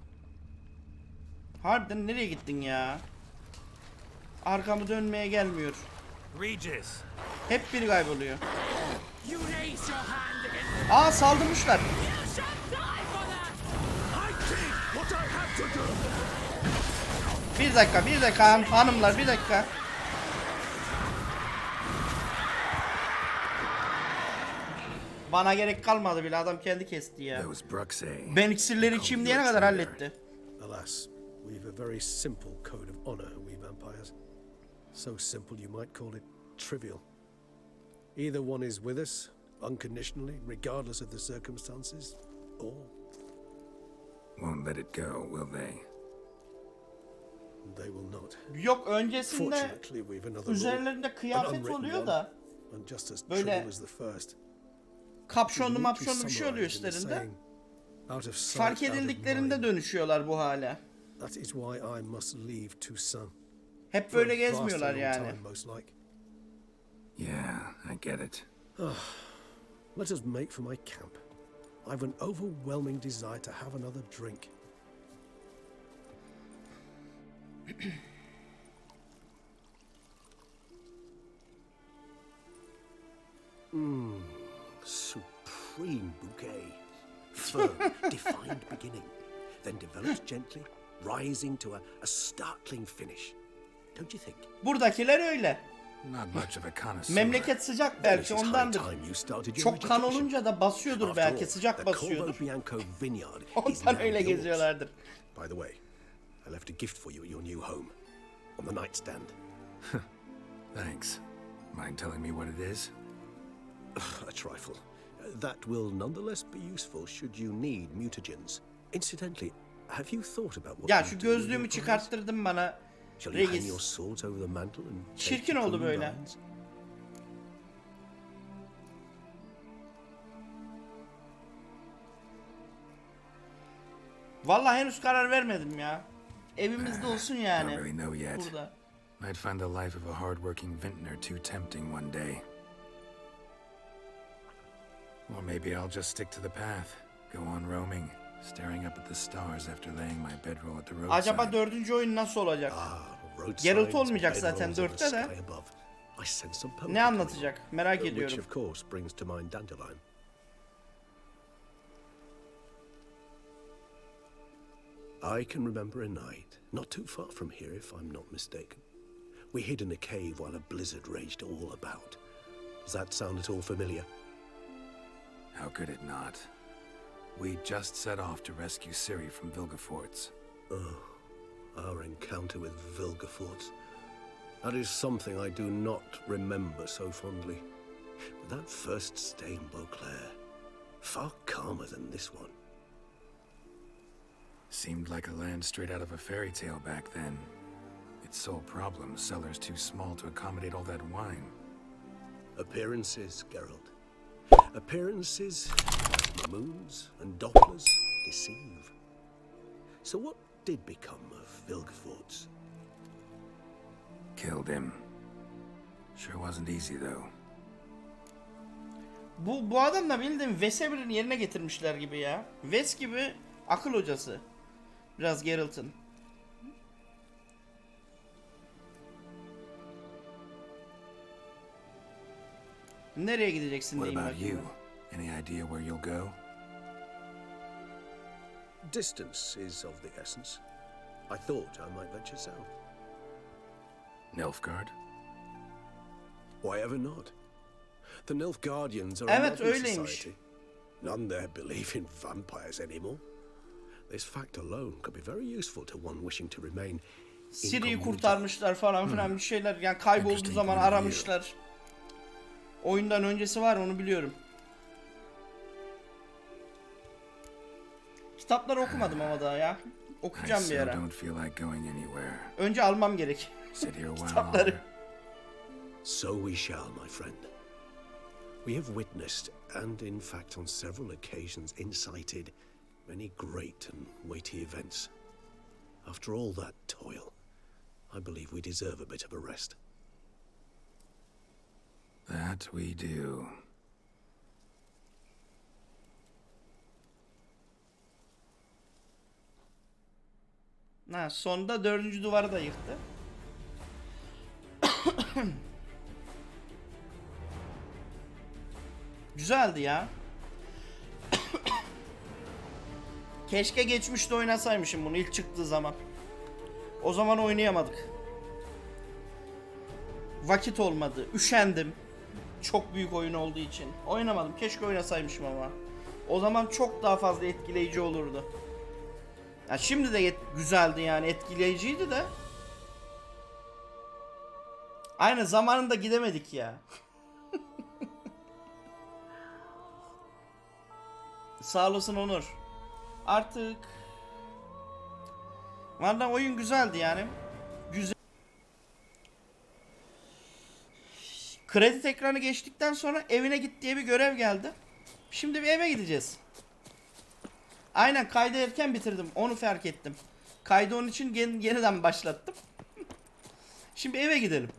Harbiden nereye gittin ya? Arkamı dönmeye gelmiyor. Regis! Hep biri kayboluyor. Aa saldırmışlar. Bir dakika hanımlar, bir dakika. Bana gerek kalmadı bile, adam kendi kesti ya. Ben iksirleri içeyim diyene kadar halletti. Alas, we've a very simple code of honor, we vampires. So simple you might call it trivial. Either one is with us, unconditionally, regardless of the circumstances, or... Won't let it go, will they? They will not. Yok, öncesinde üzerlerinde kıyafet oluyor da böyle kapşonlu mapşonlu bir şey oluyor üstlerinde. Fark edildiklerinde dönüşüyorlar bu hale. Hep böyle gezmiyorlar yani. Yeah, I get it. Let us make for my camp. I've an overwhelming desire to have another drink. Supreme bouquet. Firm, defined beginning, then develops gently, rising to a startling finish. Don't you think? Buradakiler öyle. Not much of a connoisseur. Memleket sıcak belki ondandır. Çok kan olunca da basıyordur belki, sıcak basıyordur. Ondan öyle geziyorlardır. By the way, I left a gift for you at your new home, on the nightstand. Thanks. Mind telling me what it is? A trifle. That will nonetheless be useful should you need mutagens. Incidentally, have you thought about what ya şu gözlüğümü çıkarttırdın bana. Regis. Çirkin oldu böyle. Vallahi henüz karar vermedim ya. Evimizde olsun yani. Burada. I'd find the life of a hard-working vintner too tempting one day. Or maybe I'll just stick to the path, go on roaming, staring up at the stars after laying my bedroll at the roadside. Acaba 4. oyun nasıl olacak? Geralt olmayacak zaten 4'te de. Ne anlatacak? Merak ediyorum. I can remember a night, not too far from here if I'm not mistaken. We hid in a cave while a blizzard raged all about. Does that sound at all familiar? How could it not? We just set off to rescue Ciri from Vilgefortz. Oh, our encounter with Vilgefortz. That is something I do not remember so fondly. But that first stay in Beauclair, far calmer than this one. Seemed like a land straight out of a fairy tale back then. Its sole problem, cellars too small to accommodate all that wine. Appearances, Geralt. Appearances, moons and dopplers deceive. So what did become of Vilgefortz? Killed him. Sure wasn't easy though. Bu adam da bildiğin Wesemir'in yerine getirmişler gibi ya. Wes gibi akıl hocası. Biraz Geralt'ın. Nereye gideceksin diyeyim bakayım. Any idea where you'll go? Distance is of the essence. I thought I might venture south. Nilfgaard? Why ever not? The Nilfgaardians are evet, a modern öyleymiş. society. None there believe in vampires anymore. This fact alone could be very useful to one wishing to remain. Ciri'yi kurtarmışlar falan filan bir şeyler. Yani kaybolduğu zaman aramışlar. Oyundan öncesi var, onu biliyorum. Kitapları okumadım ama daha ya. Okuyacağım bir ara. Önce almam gerek. Kitapları. So we shall, my friend. We have witnessed, and in fact on several occasions incited, many great and weighty events. After all that toil, I believe we deserve a bit of a rest. That we do. Ha, sonunda 4. duvarı da yıktı. Güzeldi ya. Keşke geçmişte oynasaymışım bunu ilk çıktığı zaman. O zaman oynayamadık. Vakit olmadı. Üşendim. Çok büyük oyun olduğu için. Oynamadım. Keşke oynasaymışım ama. O zaman çok daha fazla etkileyici olurdu. Ya şimdi de güzeldi yani. Etkileyiciydi de. Aynı zamanında gidemedik ya. Sağ olasın Onur. Artık vallahi oyun güzeldi yani. Güzel. Kredi ekranı geçtikten sonra evine git diye bir görev geldi. Şimdi bir eve gideceğiz. Aynen kaydı erken bitirdim. Onu fark ettim. Kaydı onun için yeniden başlattım. Şimdi eve gidelim.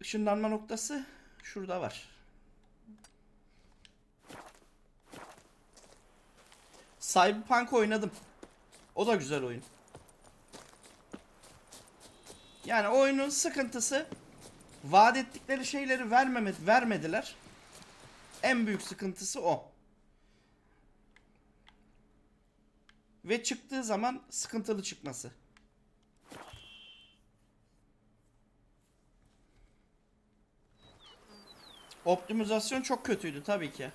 Işınlanma noktası şurada var. Cyberpunk oynadım. O da güzel oyun. Yani oyunun sıkıntısı vaat ettikleri şeyleri vermediler. En büyük sıkıntısı o. Ve çıktığı zaman sıkıntılı çıkması. Optimizasyon çok kötüydü tabii ki.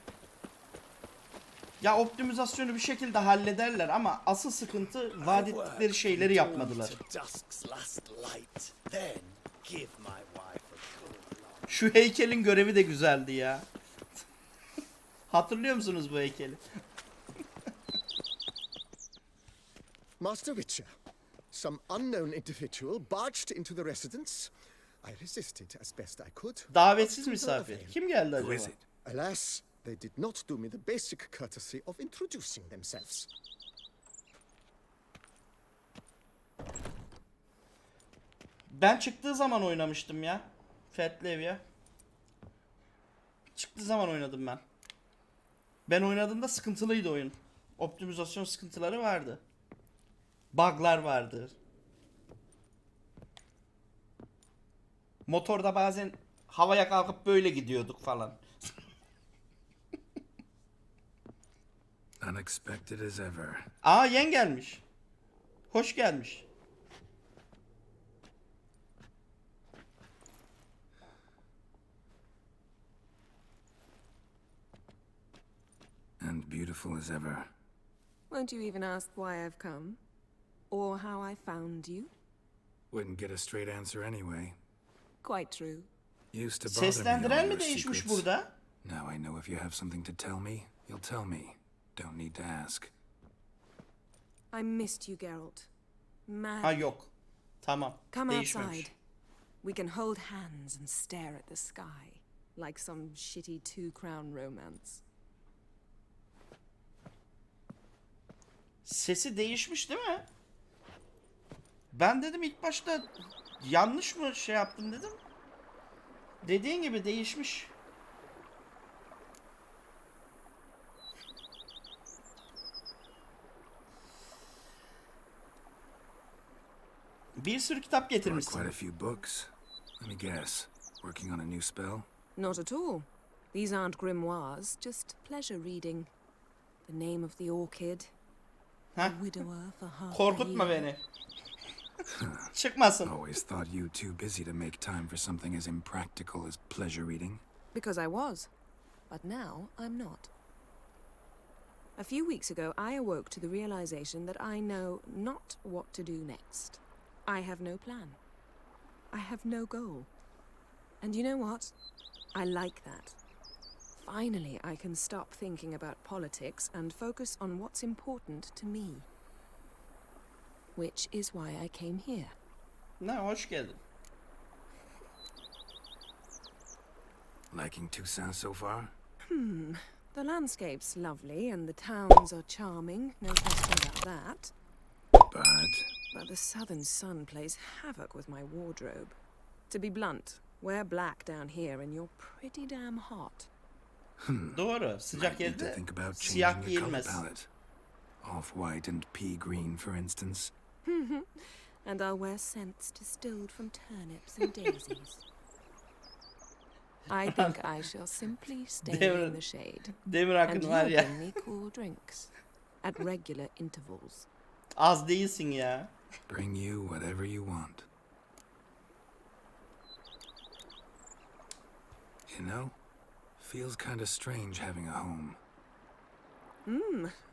Ya optimizasyonu bir şekilde hallederler ama asıl sıkıntı vaat ettikleri şeyleri yapmadılar. Şu heykelin görevi de güzeldi ya. Hatırlıyor musunuz bu heykeli? Master Witcher, some unknown individual barged into the residence. I resisted as best I could. Davetsiz misafir. Kim geldi acaba? Alas, they did not do me the basic courtesy of introducing themselves. Ben çıktığı zaman oynamıştım ya. Fetlevya. Çıktığı zaman oynadım ben. Ben oynadığımda sıkıntılıydı oyun. Optimizasyon sıkıntıları vardı. Bug'lar vardı. Motorda bazen havaya kalkıp böyle gidiyorduk falan. Unexpected as ever. Aa yen gelmiş. Hoş gelmiş. And beautiful as ever. Won't you even ask why I've come? Or how I found you? Wouldn't get a straight answer anyway. Quite true. Used to bother me all Seslendiren mi your değişmiş secrets. burada? Now I know if you have something to tell me, you'll tell me. Don't need to ask. I missed you, Geralt. Mad. Ha yok. Tamam. Come Değişmemiş. outside. We can hold hands and stare at the sky. Like some shitty two-crown romance. Sesi değişmiş değil mi? Ben dedim ilk başta yanlış mı şey yaptım dedim. Dediğin gibi değişmiş. Bir sürü kitap getirmişsin. Quite a few books. Let me guess. Working on a new spell? Not at all. These aren't grimoires, just pleasure reading. The name of the orchid. A widower for half Korkutma a year. beni. Çıkmasın. Always thought you too busy to make time for something as impractical as pleasure reading. Because I was. But now I'm not. A few weeks ago, I awoke to the realization that I know not what to do next. I have no plan. I have no goal. And you know what? I like that. Finally, I can stop thinking about politics and focus on what's important to me. Which is why I came here. Ne, hoş geldin. Liking Tucson so far? The landscape's lovely and the towns are charming, no question about that. But the southern sun plays havoc with my wardrobe. To be blunt, wear black down here and you're pretty damn hot. Doğru. Sıcak Might need to yerde think about siyah changing your color giyilmez. palette. Off-white and pea green, for instance. And I'll wear scents distilled from turnips and daisies. I think I shall simply stay in the shade. Demir And Akın you var ya. bring me cool drinks at regular intervals. Az değilsin ya. Bring you whatever you want. You know, feels kind of strange having a home.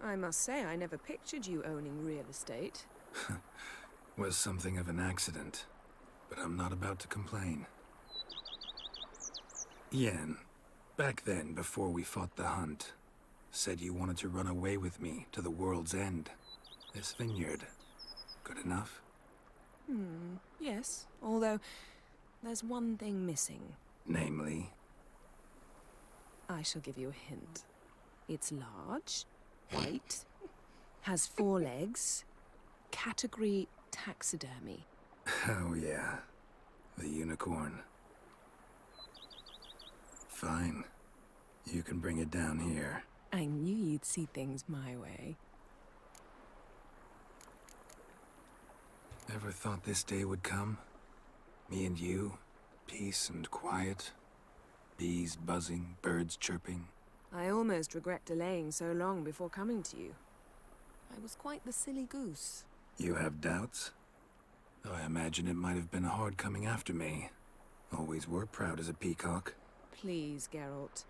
I must say I never pictured you owning real estate. Was something of an accident, but I'm not about to complain. Yen, back then, before we fought the hunt, said you wanted to run away with me to the world's end. This vineyard, good enough? Yes, although there's one thing missing. Namely, I shall give you a hint. It's large, white, has 4 legs, category taxidermy. oh yeah, the unicorn. Fine, you can bring it down here. I knew you'd see things my way. Ever thought this day would come? Me and you, peace and quiet, bees buzzing, birds chirping. I almost regret delaying so long before coming to you. I was quite the silly goose. You have doubts? Though I imagine it might have been hard coming after me. Always were proud as a peacock. Please, Geralt.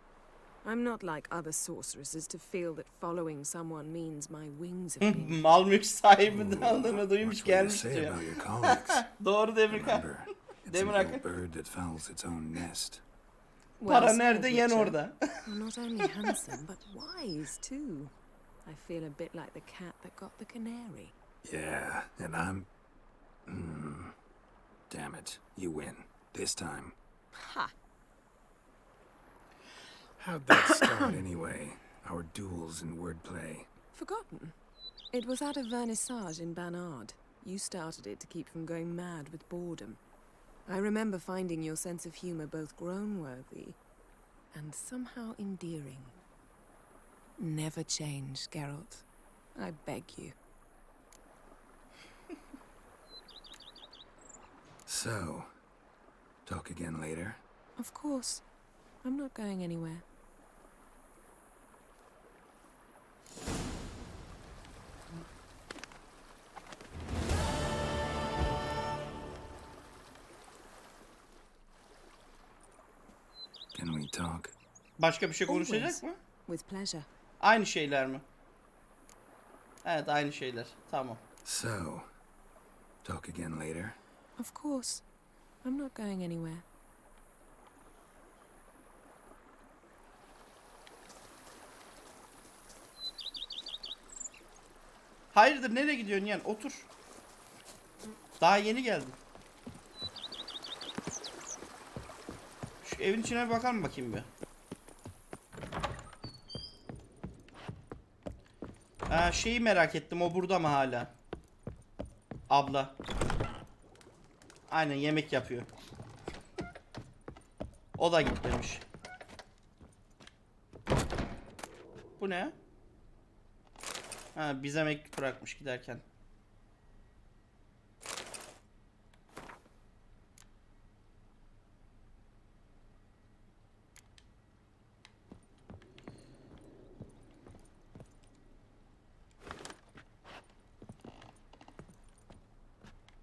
I'm not like other sorceresses to feel that following someone means my wings have been... Mal mülk sahibi dalını duymuş What will you gelmiş say diyor. about your colleagues? Doğru Demir Akın. Remember, it's Demir an Akın. ill bird that fouls its own nest. Para nerede yen Witcher, orada. you're not only handsome, but wise, too. I feel a bit like the cat that got the canary. Yeah, and I'm... Damn it, you win. This time. Ha! How'd that start anyway? Our duels and wordplay. Forgotten. It was at a vernissage in Banard. You started it to keep from going mad with boredom. I remember finding your sense of humor both groan-worthy and somehow endearing. Never change, Geralt. I beg you. So, talk again later? Of course. I'm not going anywhere. Can we talk? Başka bir şey konuşacak Always. mı? With pleasure. Aynı şeyler mi? Evet, aynı şeyler. Tamam. So, talk again later? Of course. I'm not going anywhere. Hayırdır, nereye gidiyorsun yani? Otur. Daha yeni geldin. Şu evin içine bir bakalım bakayım bir. Ha, şeyi merak ettim, o burada mı hala? Abla. Aynen, yemek yapıyor. O da gitmemiş. Bu ne? Ha, bize mektup bırakmış giderken.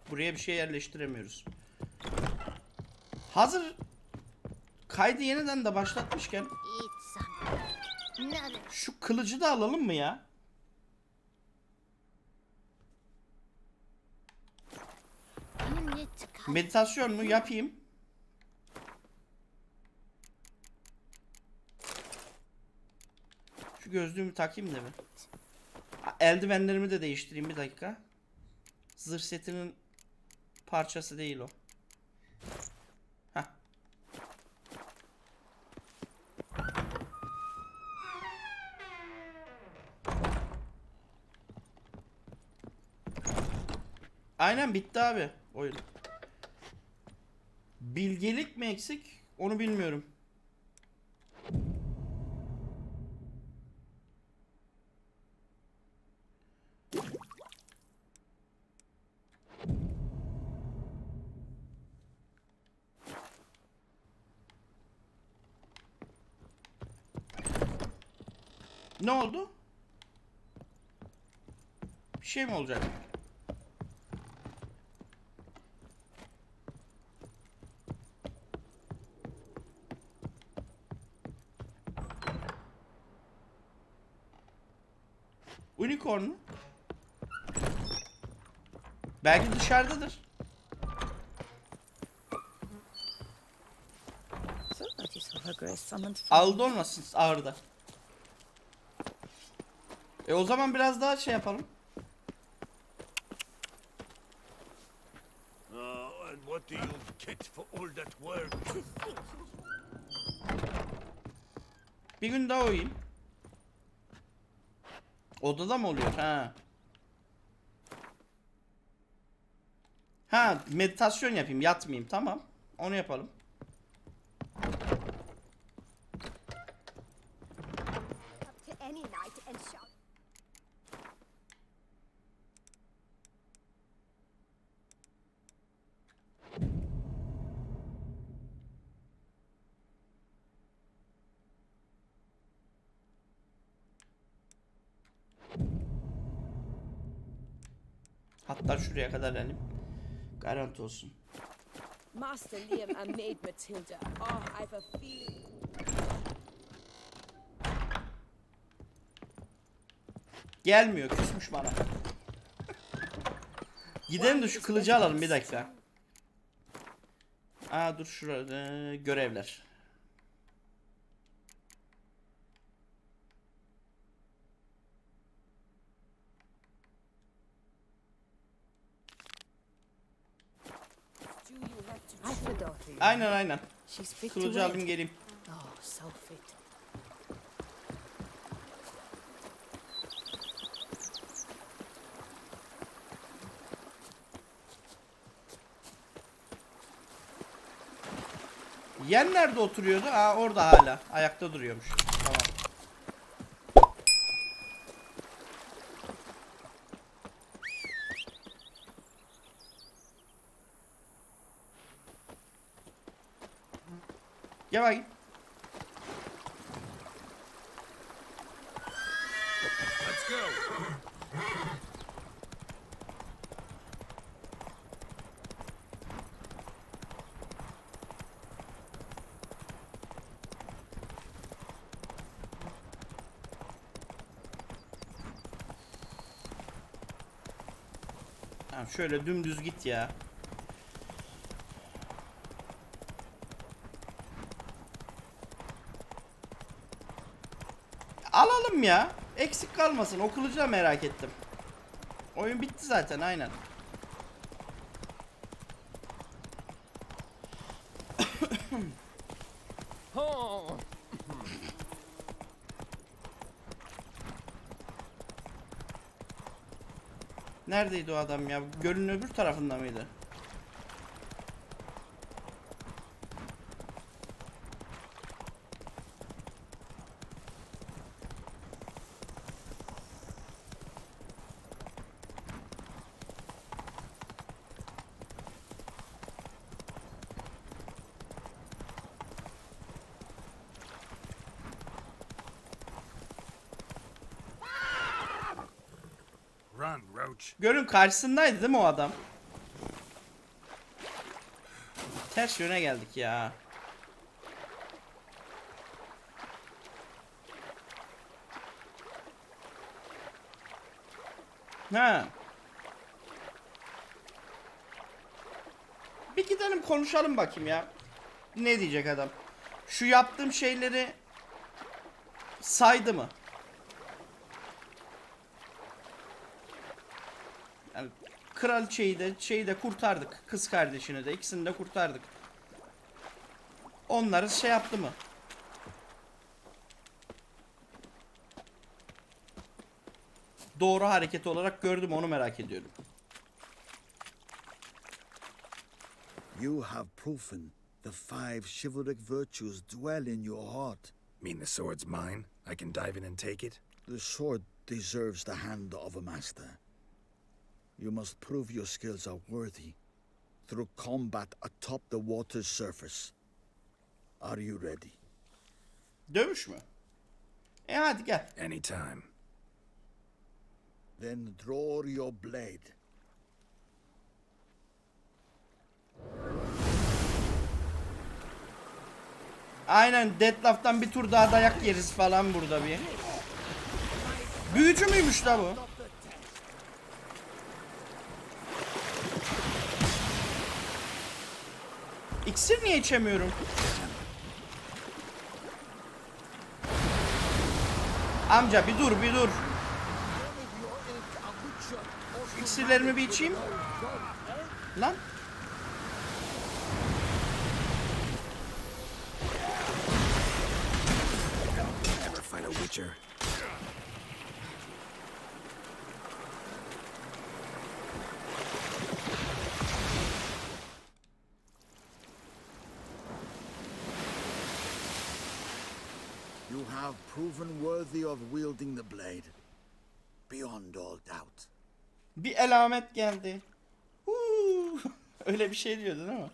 Buraya bir şey yerleştiremiyoruz. Hazır kaydı yeniden de başlatmışken şu kılıcı da alalım mı ya? Meditasyon mu yapayım? Şu gözlüğümü takayım da bir. Eldivenlerimi de değiştireyim bir dakika. Zırh setinin parçası değil o. Heh. Aynen bitti abi oyun. Bilgelik mi eksik? Onu bilmiyorum. Ne oldu? Bir şey mi olacak? Unicorn mu? Belki dışarıdadır. Aldı olmasın ağırda. O zaman biraz daha şey yapalım. And what do you get for all that work? Bir gün daha uyuyayım. Odada mı oluyor? Ha. Ha, meditasyon yapayım, yatmayayım. Tamam. Onu yapalım. Hatta şuraya kadar inelim. Garanti olsun. Master Liam and Maid Matilda. Oh, I've a feeling. Gelmiyor, küsmüş bana. Gidelim de şu kılıcı alalım bir dakika. Aa dur şurada görevler. Aynen. Kılıcı alayım geleyim. Yen nerede oturuyordu? Aa orada hala. Ayakta duruyormuş. Tamam. Gel bakayım. Let's go. Tamam şöyle dümdüz git ya. Alalım ya. Eksik kalmasın. O kılıcı da merak ettim. Oyun bitti zaten aynen. Neredeydi o adam ya? Gölün öbür tarafında mıydı? Run, Roach. Gölün karşısındaydı değil mi o adam? Ters yöne geldik ya. Ha. Bir gidelim konuşalım bakayım ya. Ne diyecek adam? Şu yaptığım şeyleri saydı mı? Yani kraliçeyi de şeyi de kurtardık. Kız kardeşini de ikisini de kurtardık. Onları şey yaptı mı? Doğru hareket olarak gördüm onu merak ediyorum. You have proven the 5 chivalric virtues dwell in your heart. Mean the sword's mine? I can dive in and take it? The sword deserves the hand of a master. You must prove your skills are worthy through combat atop the water's surface. Are you ready? Dövüş mü? Hadi gel. Anytime. Then draw your blade. Aynen, Deadlift'tan bir tur daha dayak yeriz falan burada bir. Büyücü müymüş la bu? İksir niye içemiyorum? Amca bir dur bir dur. İksirlerimi bir içeyim. Lan. Ever fight a witcher? You have proven worthy of wielding the blade. Beyond all doubt. Bir elamet geldi. Öyle bir şey diyordu değil mi?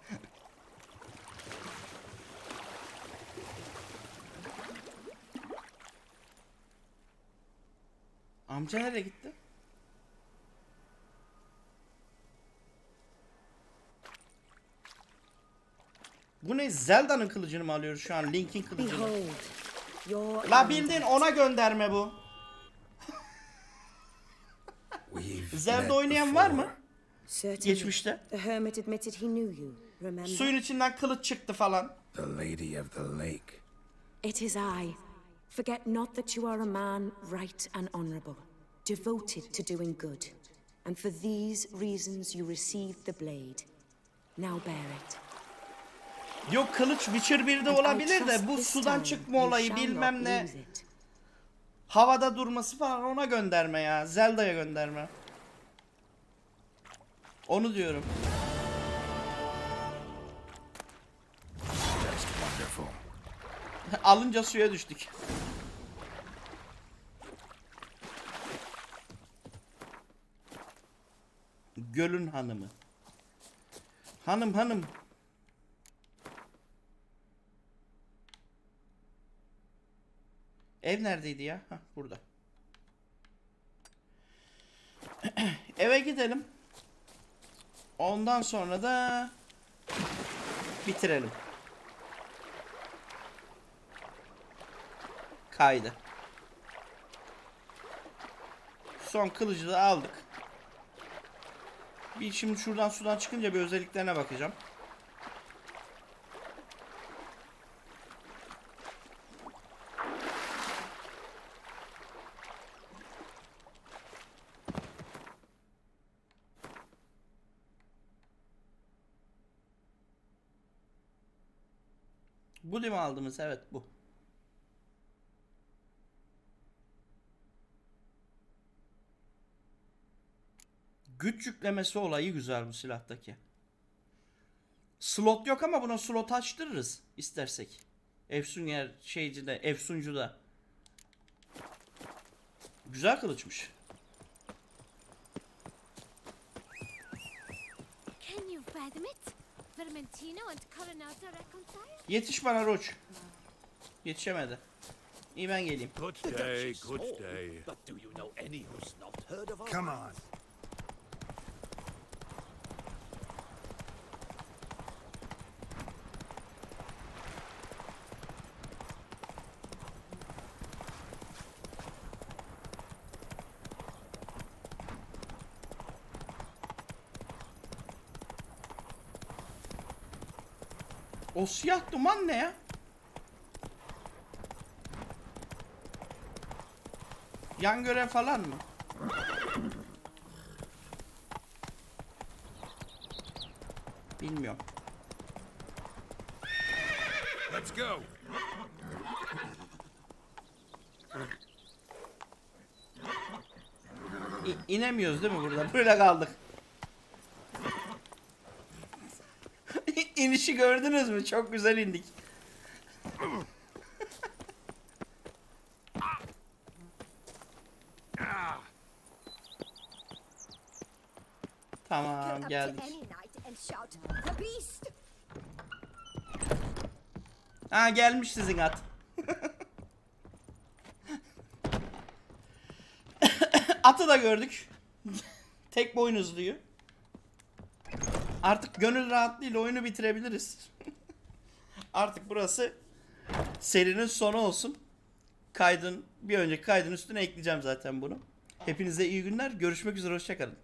Amca nereye gitti? Bu ne? Zelda'nın kılıcını mı alıyoruz şu an? Link'in kılıcını. La bildiğin ona gönderme bu. Zelda oynayan var mı? Geçmişte. Suyun içinden kılıç çıktı falan. The Lady of the Lake. It is I. Forget not that you are a man right and honorable, devoted to doing good. And for these reasons you received the blade. Now bear it. Yok, kılıç Witcher 1'de olabilir de bu sudan çıkma olayı bilmem ne. Havada durması falan ona gönderme ya. Zelda'ya gönderme. Onu diyorum. Alınca suya düştük. Gölün hanımı. Hanım. Ev neredeydi ya? Hah, burada. Eve gidelim. Ondan sonra da bitirelim. Kaydı. Son kılıcı da aldık. Bir şimdi şuradan sudan çıkınca bir özelliklerine bakacağım. Bu değil mi aldığımız? Evet bu. Güç yüklemesi olayı güzel bu silahtaki. Slot yok ama buna slot açtırırız istersek. Efsunger şeycide, Efsuncu'da. Güzel kılıçmış. Can you fathom it? Vermentino and Coronata reconcile? Yetiş bana Roach. Yetişemedi. İyi ben geleyim. Good day, good day. But do you know any who's not heard of our Come on. O siyah duman ne ya? Yan görev falan mı? Bilmiyorum. Let's go. İnemiyoruz değil mi burada? Böyle kaldık. İnişi gördünüz mü? Çok güzel indik. Tamam, geldik. Ha, gelmiş sizin at. Atı da gördük. Tek boynuzluyu. Artık gönül rahatlığıyla oyunu bitirebiliriz. Artık burası serinin sonu olsun. Bir önceki kaydın üstüne ekleyeceğim zaten bunu. Hepinize iyi günler. Görüşmek üzere. Hoşça kalın.